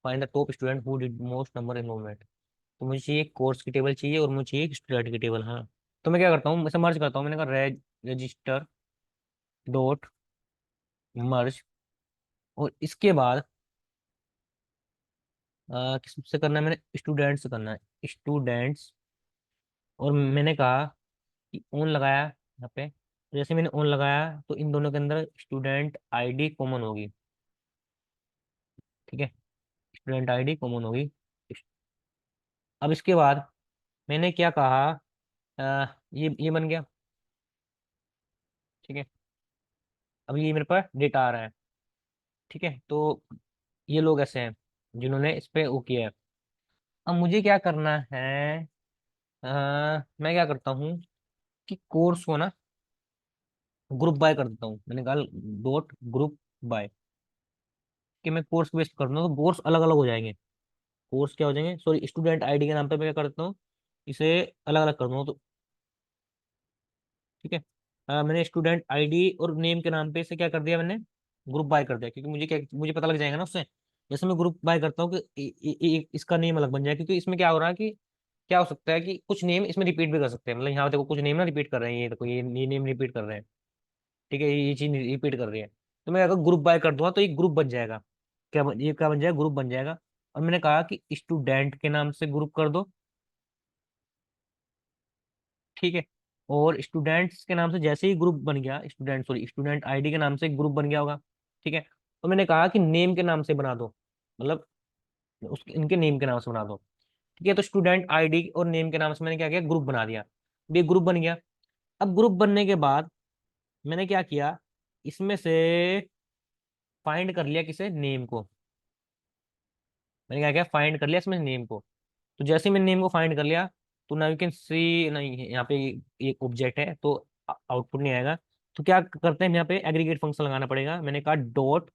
find the top student who did most number enrollment. तो मुझे चाहिए कोर्स की टेबल चाहिए, और मुझे चाहिए स्टूडेंट की टेबल। हाँ। तो मैं क्या करता हूँ, इसे मर्ज करता हूँ। मैंने कहा रजिस्टर डॉट मर्ज, और इसके बाद किससे करना है, मैंने स्टूडेंट्स से करना है, स्टूडेंट्स। और मैंने कहा कि ऑन लगाया यहाँ पे, तो जैसे मैंने ऑन लगाया तो इन दोनों के अंदर स्टूडेंट आईडी कॉमन होगी। ठीक है, स्टूडेंट आईडी कॉमन होगी। अब इसके बाद मैंने क्या कहा, ये बन गया। ठीक है, अब ये मेरे पास डेटा आ रहा है। ठीक है, तो ये लोग ऐसे हैं जिन्होंने इस पे वो किया है। अब मुझे क्या करना है, मैं क्या करता हूँ कि कोर्स को ना ग्रुप बाय कर देता हूँ। मैंने कहा डॉट ग्रुप बाय, कि मैं कोर्स बेस्ड कर दूँ तो कोर्स अलग अलग हो जाएंगे। कोर्स क्या हो जाएंगे, सॉरी, स्टूडेंट आईडी के नाम पे मैं क्या करता हूँ, इसे अलग अलग कर दूँ तो। ठीक है, मैंने स्टूडेंट आईडी और नेम के नाम पे इसे क्या कर दिया, मैंने ग्रुप बाय कर दिया, क्योंकि मुझे पता लग जाएगा ना उससे। जैसे मैं ग्रुप बाय करता हूँ कि इसका नेम अलग बन जाए, क्योंकि इसमें क्या हो रहा है कि क्या हो सकता है कि कुछ नेम इसमें रिपीट भी कर सकते हैं। मतलब यहाँ देखो कुछ नेम ना रिपीट कर रहे हैं, ये देखो ये नेम रिपीट कर रहे हैं। ठीक है, ये चीज रिपीट कर रही है। तो मैं अगर ग्रुप बाय कर दूंगा तो ये ग्रुप बन जाएगा। ये क्या बन जाएगा, ग्रुप बन जाएगा। और मैंने कहा कि स्टूडेंट के नाम से ग्रुप कर दो। ठीक है, और स्टूडेंट्स के नाम से जैसे ही ग्रुप बन गया, स्टूडेंट आईडी के नाम से ग्रुप बन गया होगा। ठीक है, तो मैंने कहा कि नेम के नाम से बना दो, मतलब इनके नेम के नाम से बना दो। ठीक है, तो स्टूडेंट आईडी और नेम के नाम से मैंने क्या किया, ग्रुप बना दिया। ये ग्रुप बन गया। अब ग्रुप बनने के बाद मैंने क्या किया, इसमें से फाइंड कर लिया किसे, नेम को। मैंने क्या किया, फाइंड कर लिया इसमें नेम को। तो जैसे ही मैंने नेम को फाइंड कर लिया, तो नाउ यू कैन सी, नहीं यहाँ पे एक ऑब्जेक्ट है तो आउटपुट नहीं आएगा। तो क्या करते हैं, यहाँ पे एग्रीगेट फंक्शन लगाना पड़ेगा। मैंने कहा डॉट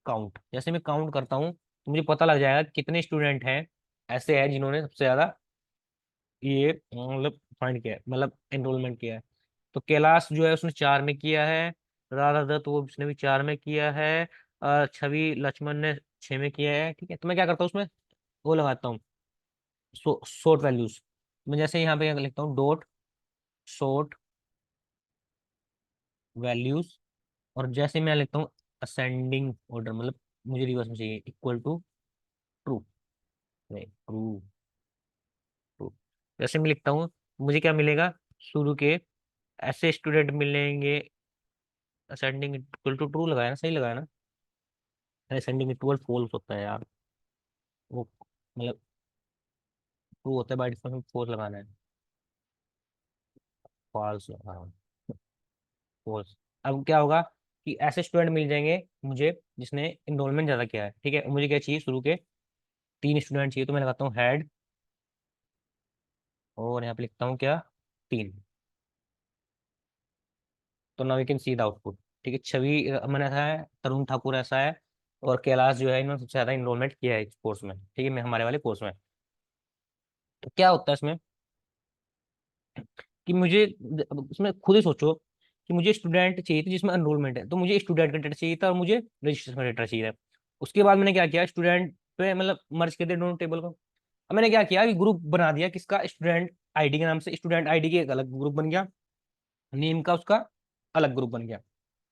काउंट। जैसे मैं काउंट करता हूँ तो मुझे पता लग जाएगा कि कितने स्टूडेंट हैं ऐसे हैं जिन्होंने सबसे ज्यादा ये मतलब फाइंड किया है, मतलब एनरोलमेंट किया है। तो कैलाश जो है उसने 4 में किया है, राधा दत्त वो उसने भी 4 में किया है, छवि लक्ष्मण ने 6 में किया है। ठीक है, तो मैं क्या करता हूँ उसमें वो लगाता हूँ, शॉर्ट वैल्यूज। मैं जैसे यहाँ पे लिखता हूँ डॉट शॉर्ट वैल्यूज, और जैसे मैं लिखता हूँ असेंडिंग ऑर्डर, मतलब मुझे रिवर्स में चाहिए, equal to true. True, true. जैसे मैं लिखता हूँ मुझे क्या मिलेगा, शुरू के ऐसे स्टूडेंट मिलेंगे। असेंडिंग इक्वल टू ट्रू लगाया ना, सही लगाया ना। असेंडिंग इक्वल फॉल्स होता है यार, वो मतलब ट्रू होता है, बाय डिफॉल्ट फॉल्स लगाना है। फॉल्स, हाँ, फॉल्स। अब क्या होगा कि ऐसे स्टूडेंट मिल जाएंगे मुझे जिसने इनरोलमेंट ज्यादा किया है। ठीक है, मुझे क्या चाहिए, शुरू के 3 स्टूडेंट चाहिए। तो मैं लगाता हूँ हेड, और यहाँ पे लिखता हूँ क्या, 3। तो now you can see the output. ठीक है, छवि मैंने ऐसा है, तरुण ठाकुर ऐसा है, और कैलाश जो है इन्होंने सबसे ज्यादा इनरोलमेंट किया है इस कोर्स में। ठीक है, मैं हमारे वाले कोर्स में। तो क्या होता है इसमें कि मुझे, अब इसमें खुद ही सोचो कि मुझे स्टूडेंट चाहिए थे जिसमें एनरोलमेंट है, तो मुझे स्टूडेंट का डेटा चाहिए था और मुझे रजिस्ट्रेशन का डेटा चाहिए था। उसके बाद मैंने क्या किया, स्टूडेंट पे मतलब मर्ज कर दिया दोनों टेबल को। अब मैंने क्या किया कि ग्रुप बना दिया किसका, स्टूडेंट आईडी के नाम से। स्टूडेंट आईडी की एक अलग ग्रुप बन गया, नेम का उसका अलग ग्रुप बन गया।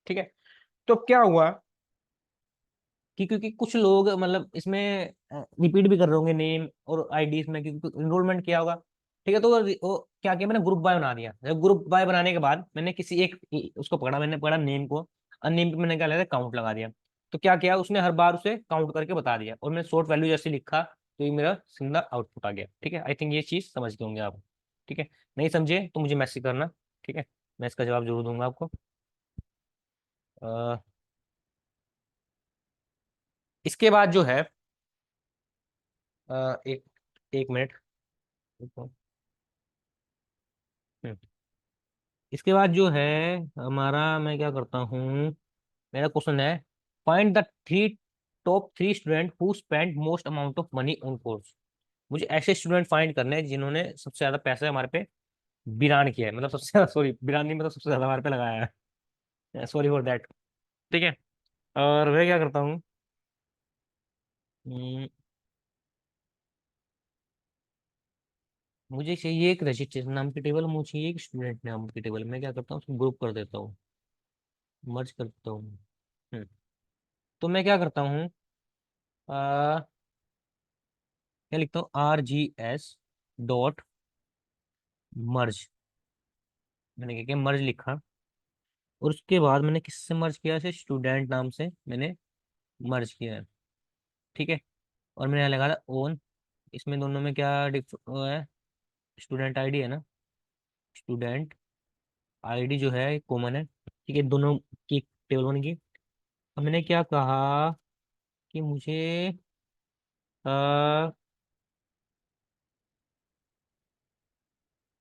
ठीक है, तो क्या हुआ कि क्योंकि कुछ लोग मतलब इसमें रिपीट भी कर रहे होंगे नेम और आईडी इसमें, क्योंकि इनरोलमेंट किया होगा। ठीक है, तो वो क्या किया, मैंने ग्रुप बाय बना दिया। जब ग्रुप बाय बनाने के बाद मैंने किसी एक उसको पकड़ा, मैंने पकड़ा नेम को, और नेम पे मैंने क्या लगा, काउंट लगा दिया। तो क्या किया उसने, हर बार उसे काउंट करके बता दिया, और मैंने शॉर्ट वैल्यू जैसे लिखा तो ये मेरा सिंगल आउटपुट आ गया। ठीक है, आई थिंक ये चीज समझ गए होंगे आप। ठीक है, नहीं समझे तो मुझे मैसेज करना। ठीक है, मैं इसका जवाब जरूर दूंगा आपको। अ, इसके बाद जो है, एक एक मिनट। हम्म, इसके बाद जो है हमारा, मैं क्या करता हूँ, मेरा क्वेश्चन है, find the top 3 student who spend most amount of money on course. मुझे ऐसे स्टूडेंट फाइंड करने हैं जिन्होंने सबसे ज्यादा पैसे हमारे पे बिरान किया है, मतलब सबसे ज्यादा, सॉरी बिरान नहीं, मतलब सबसे ज्यादा हमारे पे लगाया है, सॉरी फॉर दैट। ठीक है, और मैं क्या करता हूँ, हम्म, मुझे चाहिए एक रजिस्ट्रेशन नाम की टेबल, मुझे चाहिए एक स्टूडेंट नाम की टेबल। मैं क्या करता हूँ, उसको ग्रुप कर देता हूँ, मर्ज कर देता हूँ। हम्म, तो मैं क्या करता हूँ, क्या लिखता हूँ, RGS डॉट मर्ज। मैंने क्या किया, मर्ज लिखा। और उसके बाद मैंने किससे मर्ज किया, से स्टूडेंट नाम से मैंने मर्ज किया है। ठीक है। और मैंने यहाँ लगा था ओन। इसमें दोनों में क्या वो है, स्टूडेंट आईडी है ना, स्टूडेंट आईडी जो है कॉमन है। ठीक है, दोनों की टेबल बन गई। अब मैंने क्या कहा कि मुझे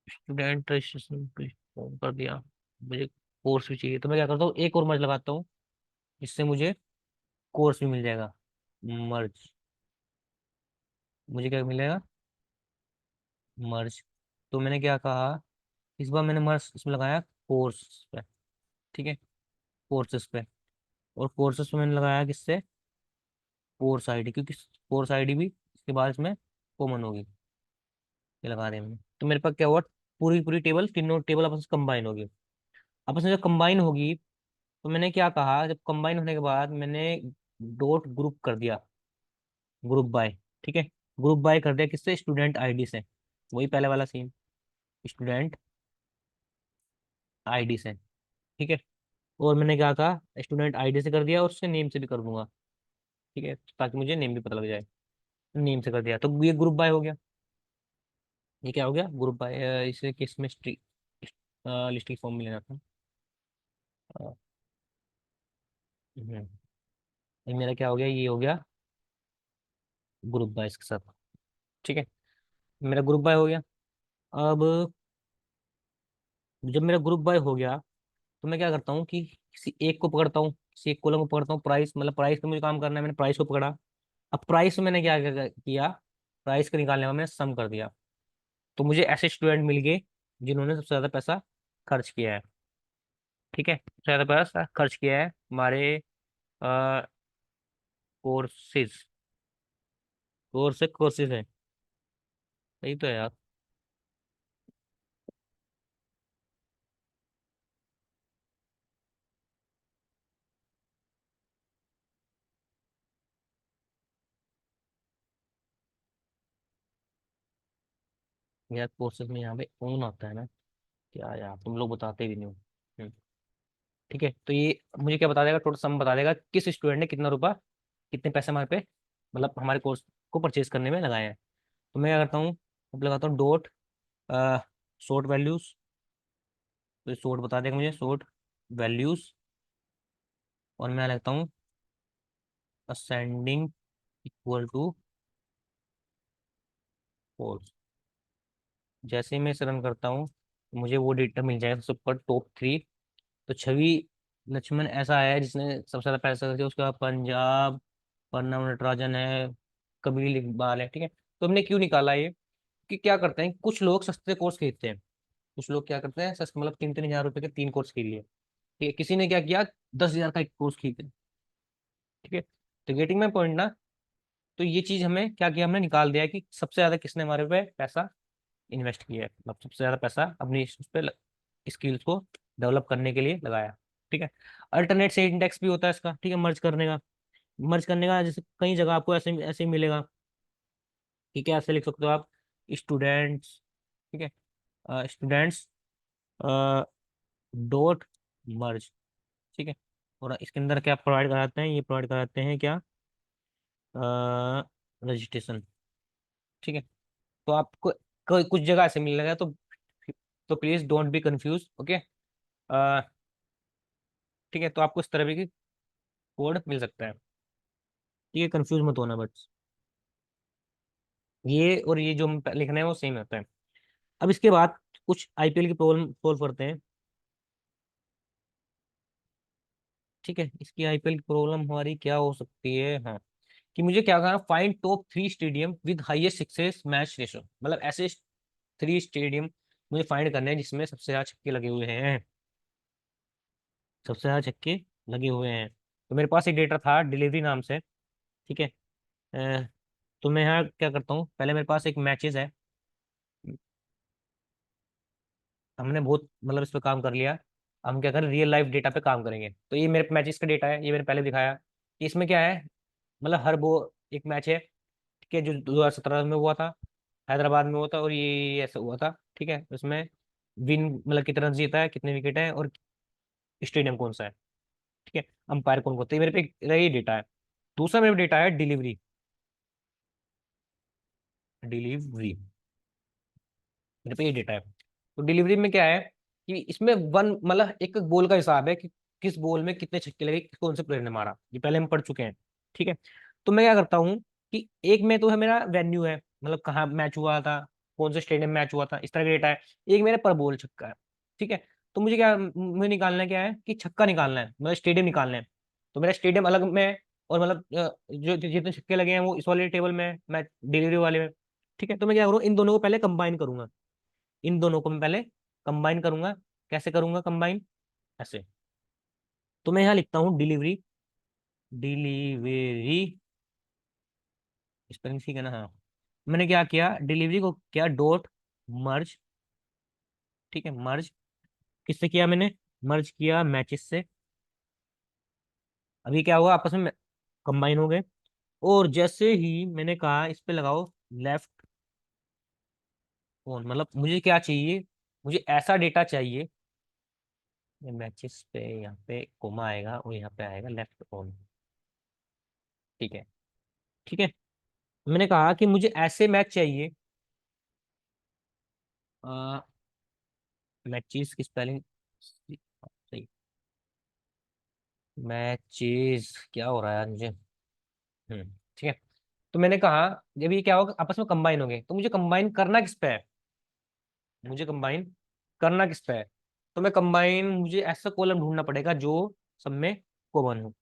स्टूडेंट रजिस्ट्रेशन पे फॉर्म कर दिया, मुझे कोर्स भी चाहिए। तो मैं क्या करता हूँ, एक और मर्ज लगाता हूँ, जिससे मुझे कोर्स भी मिल जाएगा। मर्ज, मुझे क्या मिलेगा, मर्ज। तो मैंने क्या कहा, इस बार मैंने मर्ज इसमें लगाया कोर्स पे। ठीक है, कोर्सेस पे। और कोर्सेस पे मैंने लगाया किससे, कोर्स आईडी, क्योंकि कोर्स आईडी भी इसके बाद इसमें कॉमन होगी। ये लगा रहे हैं हमने, तो मेरे पास क्या हुआ, पूरी पूरी टेबल, तीनों टेबल आपस में कंबाइन होगी। आपस में जब कंबाइन होगी, तो मैंने क्या कहा, जब कंबाइन होने के बाद मैंने डॉट ग्रुप कर दिया, ग्रुप बाय। ठीक है, ग्रुप बाय कर दिया किससे, स्टूडेंट आईडी से। वही पहले वाला सीन, स्टूडेंट आईडी से। ठीक है। और मैंने क्या कहा, स्टूडेंट आईडी से कर दिया, और उससे नेम से भी कर दूंगा। ठीक है, ताकि मुझे नेम भी पता लग जाए। नेम से कर दिया, तो ये ग्रुप बाय हो गया। ये क्या हो गया, ग्रुप बाय। इसे किस में लिस्टिंग फॉर्म में लेना था। अ, हम्म, ये मेरा क्या हो गया, ये हो गया ग्रुप बाय इसके साथ। ठीक है, मेरा ग्रुप बाय हो गया। अब जब मेरा ग्रुप बाय हो गया, तो मैं क्या करता हूँ कि किसी एक को पकड़ता हूँ, किसी एक कॉलम को पकड़ता हूँ, प्राइस, मतलब प्राइस पे मुझे काम करना है, मैंने प्राइस को पकड़ा। अब प्राइस में मैंने किया, प्राइस को निकालने में मैंने सम कर दिया। तो मुझे ऐसे स्टूडेंट मिल गए जिन्होंने सबसे ज्यादा पैसा खर्च किया है। ठीक है, सबसे ज्यादा पैसा खर्च किया है हमारे कोर्सेज, कोर्सेज है। सही तो है यार। यार कोर्सेज में यहाँ पे ओन आता है ना, क्या यार तुम लोग बताते भी नहीं हो। हम्म, ठीक है, तो ये मुझे क्या बता देगा, टोटल सम बता देगा किस स्टूडेंट ने कितना रुपया, कितने पैसे हमारे पे, मतलब हमारे कोर्स को परचेज करने में लगाए हैं। तो मैं क्या करता हूँ, अब लगाता हूँ डॉट शॉर्ट वैल्यूज। तो शॉर्ट बता देगा मुझे, शॉर्ट वैल्यूज। और मैं लगता हूँ असेंडिंग इक्वल टू फोर्स। जैसे ही मैं इसे रन करता हूँ, मुझे वो डेटा मिल जाएगा सबसे ऊपर, टॉप 3। तो छवि लक्ष्मण ऐसा है जिसने सबसे ज्यादा पैसा खर्चा, उसके बाद पंजाब, प्रणव नटराजन है, कबीर इकबाल है। ठीक है, तो हमने क्यों निकाला ये, कि क्या करते हैं, कुछ लोग सस्ते कोर्स खरीदते हैं। कुछ लोग क्या करते हैं, सस्ते मतलब 3-3 हजार रुपए के 3 कोर्स खरीद लिए। ठीक है, किसी ने क्या किया, 10 हजार का एक कोर्स खरीद लिया। ठीक है, तो गेटिंग में पॉइंट ना। तो ये चीज हमें क्या किया, हमने निकाल दिया कि सबसे ज्यादा किसने हमारे पे पैसा इन्वेस्ट किया है, मतलब सबसे ज्यादा पैसा अपनी उस पे स्किल्स को डेवलप करने के लिए लगाया। ठीक है, अल्टरनेट से इंडेक्स भी होता है इसका। ठीक है, मर्ज करने का, मर्ज करने का जैसे कई जगह आपको ऐसे ऐसे ही मिलेगा। ठीक है, ऐसे लिख सकते हो आप, स्टूडेंट्स। ठीक है, स्टूडेंट्स डॉट मर्ज। ठीक है, और इसके अंदर क्या प्रोवाइड कराते हैं, ये प्रोवाइड कराते हैं क्या, रजिस्ट्रेशन। ठीक है, तो आपको कुछ जगह ऐसे मिलेगा, तो please don't be confuse. Okay, ठीक है, तो आपको इस तरह की कोड मिल सकता है। ठीक है, कंफ्यूज मत होना बस, ये और ये जो हम लिख रहे हैं वो सेम होता है। अब इसके बाद कुछ आईपीएल की प्रॉब्लम सोल्व करते हैं। ठीक है, इसकी आईपीएल की प्रॉब्लम हमारी क्या हो सकती है, हाँ, कि मुझे क्या करना, find top 3 stadium with highest success match ratio. मतलब ऐसे 3 स्टेडियम मुझे फाइंड करने हैं जिसमें सबसे ज्यादा छक्के लगे हुए हैं, सबसे ज्यादा छक्के लगे हुए हैं। तो मेरे पास एक डेटा था डिलीवरी नाम से। ठीक है, अ, तो मैं यहाँ क्या करता हूँ, पहले मेरे पास एक मैचेस है। हमने बहुत मतलब इस पे काम कर लिया। हम क्या करें, रियल लाइफ डेटा पे काम करेंगे। तो ये मेरे मैचेस का डेटा है, ये मैंने पहले दिखाया कि इसमें क्या है। मतलब हर वो एक मैच है, ठीक है, जो 2017 में हुआ था, हैदराबाद में हुआ था, और ये ऐसा हुआ था। ठीक है, उसमें विन मतलब कितना रन जीता है, कितने विकेट है, और स्टेडियम कौन सा है। ठीक है, अंपायर कौन कौन, तो ये मेरे पे ये डेटा है। दूसरा मेरे डेटा है डिलीवरी। डिलीवरी मेरे पे ये डेटा है। तो डिलीवरी में क्या है कि इसमें वन मतलब एक बॉल का हिसाब है कि किस बॉल में कितने छक्के लगे, कौन से प्लेयर ने मारा, ये पहले हम पढ़ चुके हैं। ठीक है, तो मैं क्या करता हूँ कि एक में तो है मेरा वेन्यू है, मतलब कहाँ मैच हुआ था, कौन से स्टेडियम में मैच हुआ था, इस तरह का डेटा है। एक मेरा पर बॉल छक्का है। ठीक है, तो मुझे निकालना है क्या है कि छक्का निकालना है, मतलब स्टेडियम निकालना है। तो मेरा स्टेडियम अलग में है, और मतलब जो जितने छक्के लगे हैं वो इस वाले टेबल में है, मैं डिलीवरी वाले में। ठीक है, तो मैं क्या करूँ, इन दोनों को पहले कंबाइन करूंगा। इन दोनों को मैं पहले कंबाइन करूंगा। कैसे करूंगा कंबाइन, ऐसे। तो मैं यहाँ लिखता हूँ डिलीवरी। डिलीवरी स्पेलिंग ठीक है ना, हाँ। मैंने क्या किया, डिलीवरी को क्या डॉट मर्ज। ठीक है, मर्ज किससे किया मैंने, मर्ज किया मैचेस से। अभी क्या हुआ, आपस में कंबाइन हो गए। और जैसे ही मैंने कहा इस पे लगाओ लेफ्ट ऑन, मतलब मुझे क्या चाहिए, मुझे ऐसा डेटा चाहिए। मैचेस पे यहाँ पे कोमा आएगा, और यहाँ पे आएगा लेफ्ट ऑन। ठीक है, ठीक है। मैंने कहा कि मुझे ऐसे मैच चाहिए। मैचेस की स्पेलिंग सही। मैचेस क्या हो रहा है यार मुझे। ठीक है। तो मैंने कहा जब ये क्या होगा, आपस में कंबाइन हो गए, तो मुझे कंबाइन करना किस पे है, मुझे कंबाइन करना किस पे है। तो मैं कंबाइन, मुझे ऐसा कॉलम ढूंढना पड़ेगा जो सब में कॉमन हो।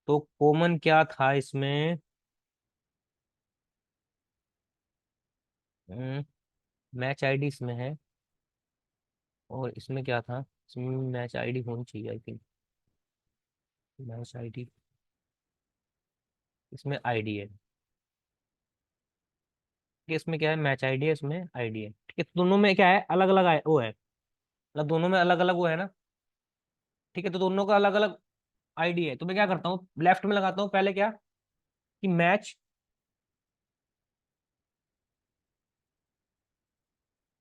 तो कॉमन क्या था इसमें, मैच आईडी इसमें है, और इसमें क्या था, इसमें मैच आईडी होनी चाहिए आई थिंक। मैच आईडी, इसमें आईडी है कि इसमें क्या है, मैच आईडी है, इसमें आईडी है। ठीक है, तो दोनों में क्या है, अलग अलग वो है, मतलब दोनों में अलग अलग वो है ना। ठीक है, तो दोनों का अलग अलग आईडी है। तो मैं क्या करता हूँ, लेफ्ट में लगाता हूँ पहले क्या, कि मैच,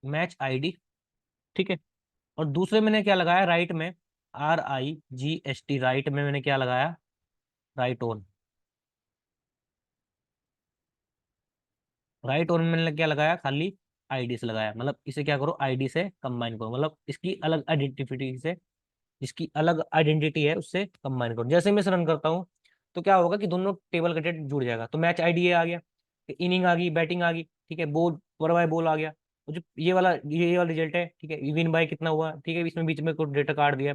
मैच आईडी। ठीक है, और दूसरे मैंने क्या लगाया राइट में, RIGST, राइट में मैंने क्या लगाया, राइट ऑन। राइट ऑन मैंने क्या लगाया, खाली आईडी से लगाया, मतलब इसे क्या करो, आईडी से कंबाइन करो, मतलब इसकी अलग आइडेंटिटी से, जिसकी अलग आइडेंटिटी है उससे कंबाइन करो। जैसे मैं इसे रन करता हूँ, तो क्या होगा कि दोनों टेबल का डेटा जुड़ जाएगा। तो मैच आईडी आ गया, इनिंग आ गई, बैटिंग आ गई, ठीक है, बॉल पर बाय बॉल आ गया। और जो ये वाला रिजल्ट है, ठीक है, विन बाय कितना हुआ, ठीक है, इसमें बीच में कुछ डेटा काट दिया,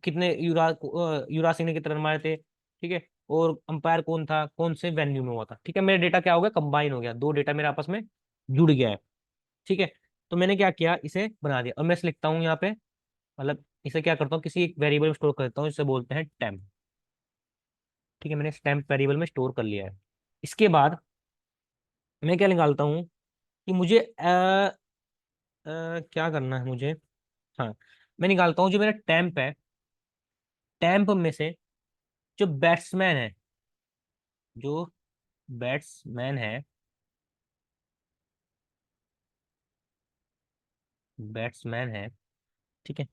कितने युवराज सिंह ने कितने रन मारे थे, ठीक है, और अंपायर कौन था, कौन से वेन्यू में हुआ था। ठीक है, मेरा डेटा क्या हो गया, कंबाइन हो गया, दो डेटा मेरे आपस में जुड़ गया है। ठीक है, तो मैंने क्या किया, इसे बना दिया, और मैं इसे लिखता हूँ यहाँ पे, मतलब इसे क्या करता हूँ, किसी एक वेरिएबल में स्टोर करता हूँ, इसे बोलते हैं टेम्प। ठीक है, मैंने टेम्प वेरिएबल में स्टोर कर लिया है। इसके बाद मैं क्या निकालता हूँ कि मुझे क्या करना है मुझे, हाँ, मैं निकालता हूँ जो मेरा टेम्प है, टेम्प में से जो बैट्समैन है, जो बैट्समैन है, बैट्समैन है, ठीक है,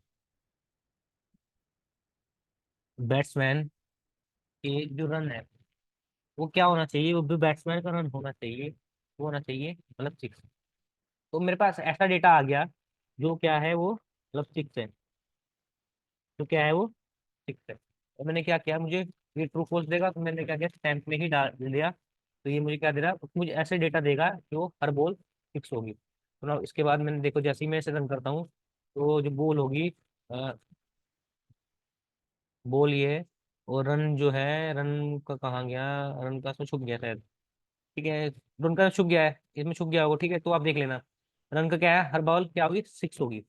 बैट्समैन के जो रन है वो क्या होना चाहिए, वो भी बैट्समैन का रन होना चाहिए, वो होना चाहिए मतलब 6। तो मेरे पास ऐसा डेटा आ गया जो क्या है, वो मतलब 6 है, जो क्या है वो 6 है। और मैंने क्या किया, मुझे ये ट्रू फॉल्स देगा, तो मैंने क्या किया, स्टैम्प में ही डाल दिया। तो ये मुझे क्या दे रहा है, मुझे ऐसे डेटा देगा जो हर बॉल फिक्स होगी। तो ना इसके बाद मैंने देखो, जैसे ही मैं इसे रन करता हूँ, तो जो बॉल होगी, बॉल ये है, और रन जो है, रन का कहाँ गया, रन का इसमें छुप गया शायद। ठीक है, रन का छुप गया है, इसमें छुप गया होगा, ठीक है, तो आप देख लेना। रन का क्या है, हर बॉल क्या होगी, 6 होगी,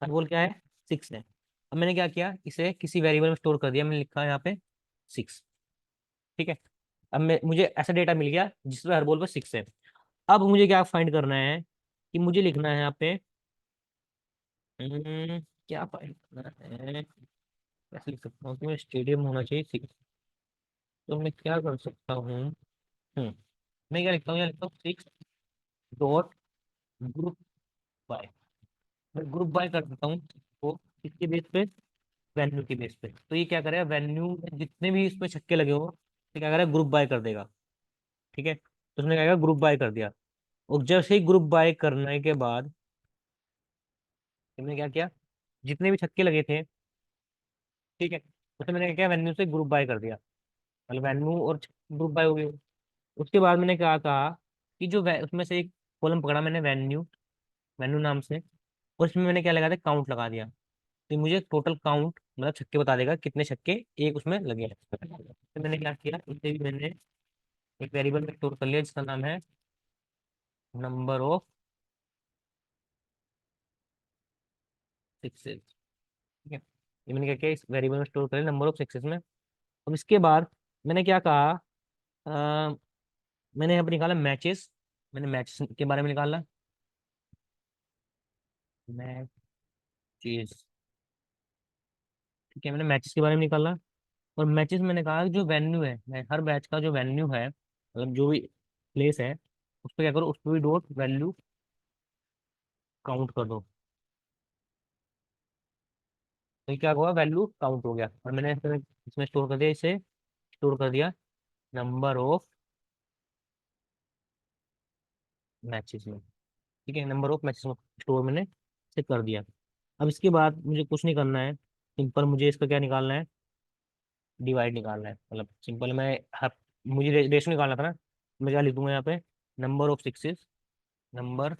हर बॉल क्या है, 6 है। अब मैंने क्या किया, इसे किसी वेरिएबल में स्टोर कर दिया, मैंने लिखा है यहाँ पे 6। ठीक है, अब मुझे ऐसा डेटा मिल गया जिसमें हर बॉल पर 6 है। अब मुझे क्या फाइंड करना है, कि मुझे लिखना है यहाँ पे क्या फाइंड करना है? कैसे लिख सकता हूँ कि मैं स्टेडियम होना चाहिए तो मैं क्या कर सकता हूँ? मैं क्या लिखता हूँ, यहाँ लिखता हूँ 6 ग्रुप बाय। मैं ग्रुप बाय कर देता हूँ वो किसके बेस पे? वेन्यू के बेस पे। तो ये क्या करेगा, वेन्यू में जितने भी इसमें छक्के लगे हो तो क्या करेगा, ग्रुप बाय कर देगा। ठीक है, तो उसने क्या करेगा, ग्रुप बाय कर दिया। और जैसे ही ग्रुप बाय करने के बाद हमने क्या किया, जितने भी छक्के लगे थे, ठीक है, उसने मैंने क्या किया, वेन्यू से ग्रुप बाय कर दिया। मतलब वेन्यू और ग्रुप बाय हो गए। उसके बाद मैंने क्या कहा कि उसमें से एक कॉलम पकड़ा मैंने, वेन्यू, वेन्यू नाम से। और इसमें मैंने क्या लगा दिया, काउंट लगा दिया। तो मुझे टोटल काउंट मतलब छक्के बता देगा कितने छक्के एक उसमें लगे हैं। तो मैंने क्या किया, इसे भी मैंने एक वेरिएबल में स्टोर कर लिया जिसका नाम है नंबर ऑफ सिक्सेस। ठीक है, ये मैंने क्या किया, इस वेरिएबल में स्टोर कर लिया नंबर ऑफ सिक्सेस में। अब इसके बाद मैंने क्या कहा, अ, मैंने यहाँ पर निकाला मैचेस। मैंने मैचेस के बारे में निकाला, मैचेस। ठीक है, मैंने मैचेस के बारे में निकाला। और मैचेस मैंने कहा कि जो वेन्यू है, हर मैच का जो वेन्यू है, मतलब जो भी प्लेस है, उस पर क्या करो, उस पर भी डॉट वैल्यू काउंट कर दो। तो ये क्या हुआ, वैल्यू काउंट हो गया। और मैंने इसमें स्टोर कर दिया, इसे स्टोर कर दिया नंबर ऑफ मैचेस में। ठीक है, नंबर ऑफ मैचेस में स्टोर मैंने इसे कर दिया। अब इसके बाद मुझे कुछ नहीं करना है, सिंपल मुझे इसका क्या निकालना है, डिवाइड निकालना है। मतलब सिंपल मैं हर, मुझे रेशो निकालना था ना, मैं क्या लिख दूंगा यहाँ पे, number of sixes, number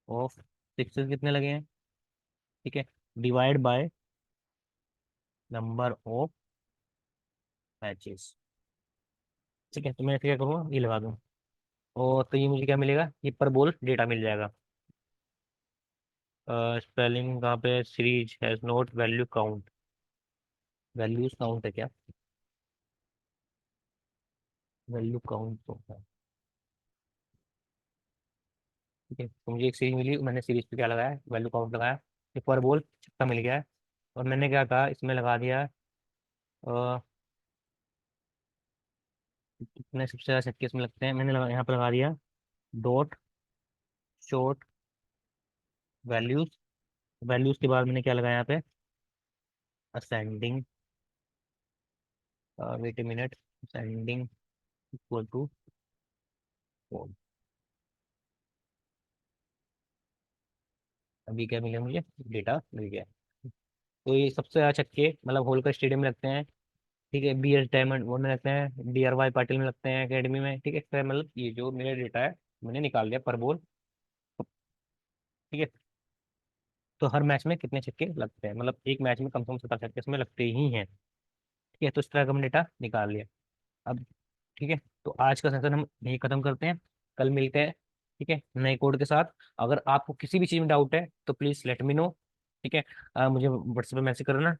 of sixes कितने लगे हैं, ठीक है, divide by number of matches. ठीक है, तो मैं इसे क्या करूँगा, ये लगा दूँ। और तो ये मुझे क्या मिलेगा, ये पर बॉल डेटा मिल जाएगा। स्पेलिंग कहाँ पे, series has note value count, values count है क्या, वैल्यू काउंट तो है। ठीक है, तो मुझे एक सीरीज मिली, मैंने सीरीज पे क्या लगाया, वैल्यू काउंट लगाया। ये पर बॉल छक्का मिल गया है। और मैंने क्या कहा, इसमें लगा दिया कितने सबसे ज्यादा छक्के इसमें लगते हैं, मैंने यहाँ पर लगा दिया डॉट शॉर्ट वैल्यूज। वैल्यूज के बाद मैंने क्या लगाया यहाँ पे, ascending, wait a minute, ascending equal to, अभी क्या मिला मुझे, डेटा मिल गया। तो ये सबसे ज्यादा छक्के मतलब होलकर स्टेडियम में लगते हैं। ठीक है, बी एस डायमंड वो में लगते हैं, डी आर वाई पाटिल में लगते हैं एकेडमी में। ठीक है, इसका मतलब ये जो मेरा डेटा है मैंने निकाल लिया पर बॉल। ठीक है, तो हर मैच में कितने छक्के लगते हैं, मतलब एक मैच में कम से कम 17 छक्के इसमें लगते ही हैं। ठीक है, तो इस तरह का हमने डेटा निकाल लिया। अब ठीक है, तो आज का सेशन हम यही खत्म करते हैं, कल मिलते हैं। ठीक है, नए कोड के साथ। अगर आपको किसी भी चीज़ में डाउट है तो प्लीज़ लेट मी नो। ठीक है, मुझे व्हाट्सएप पे मैसेज करना।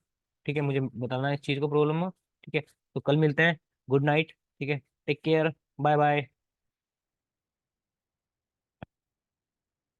ठीक है, मुझे बताना इस चीज़ को प्रॉब्लम हो। ठीक है, तो कल मिलते हैं। Good night. ठीक है, टेक केयर, बाय बाय।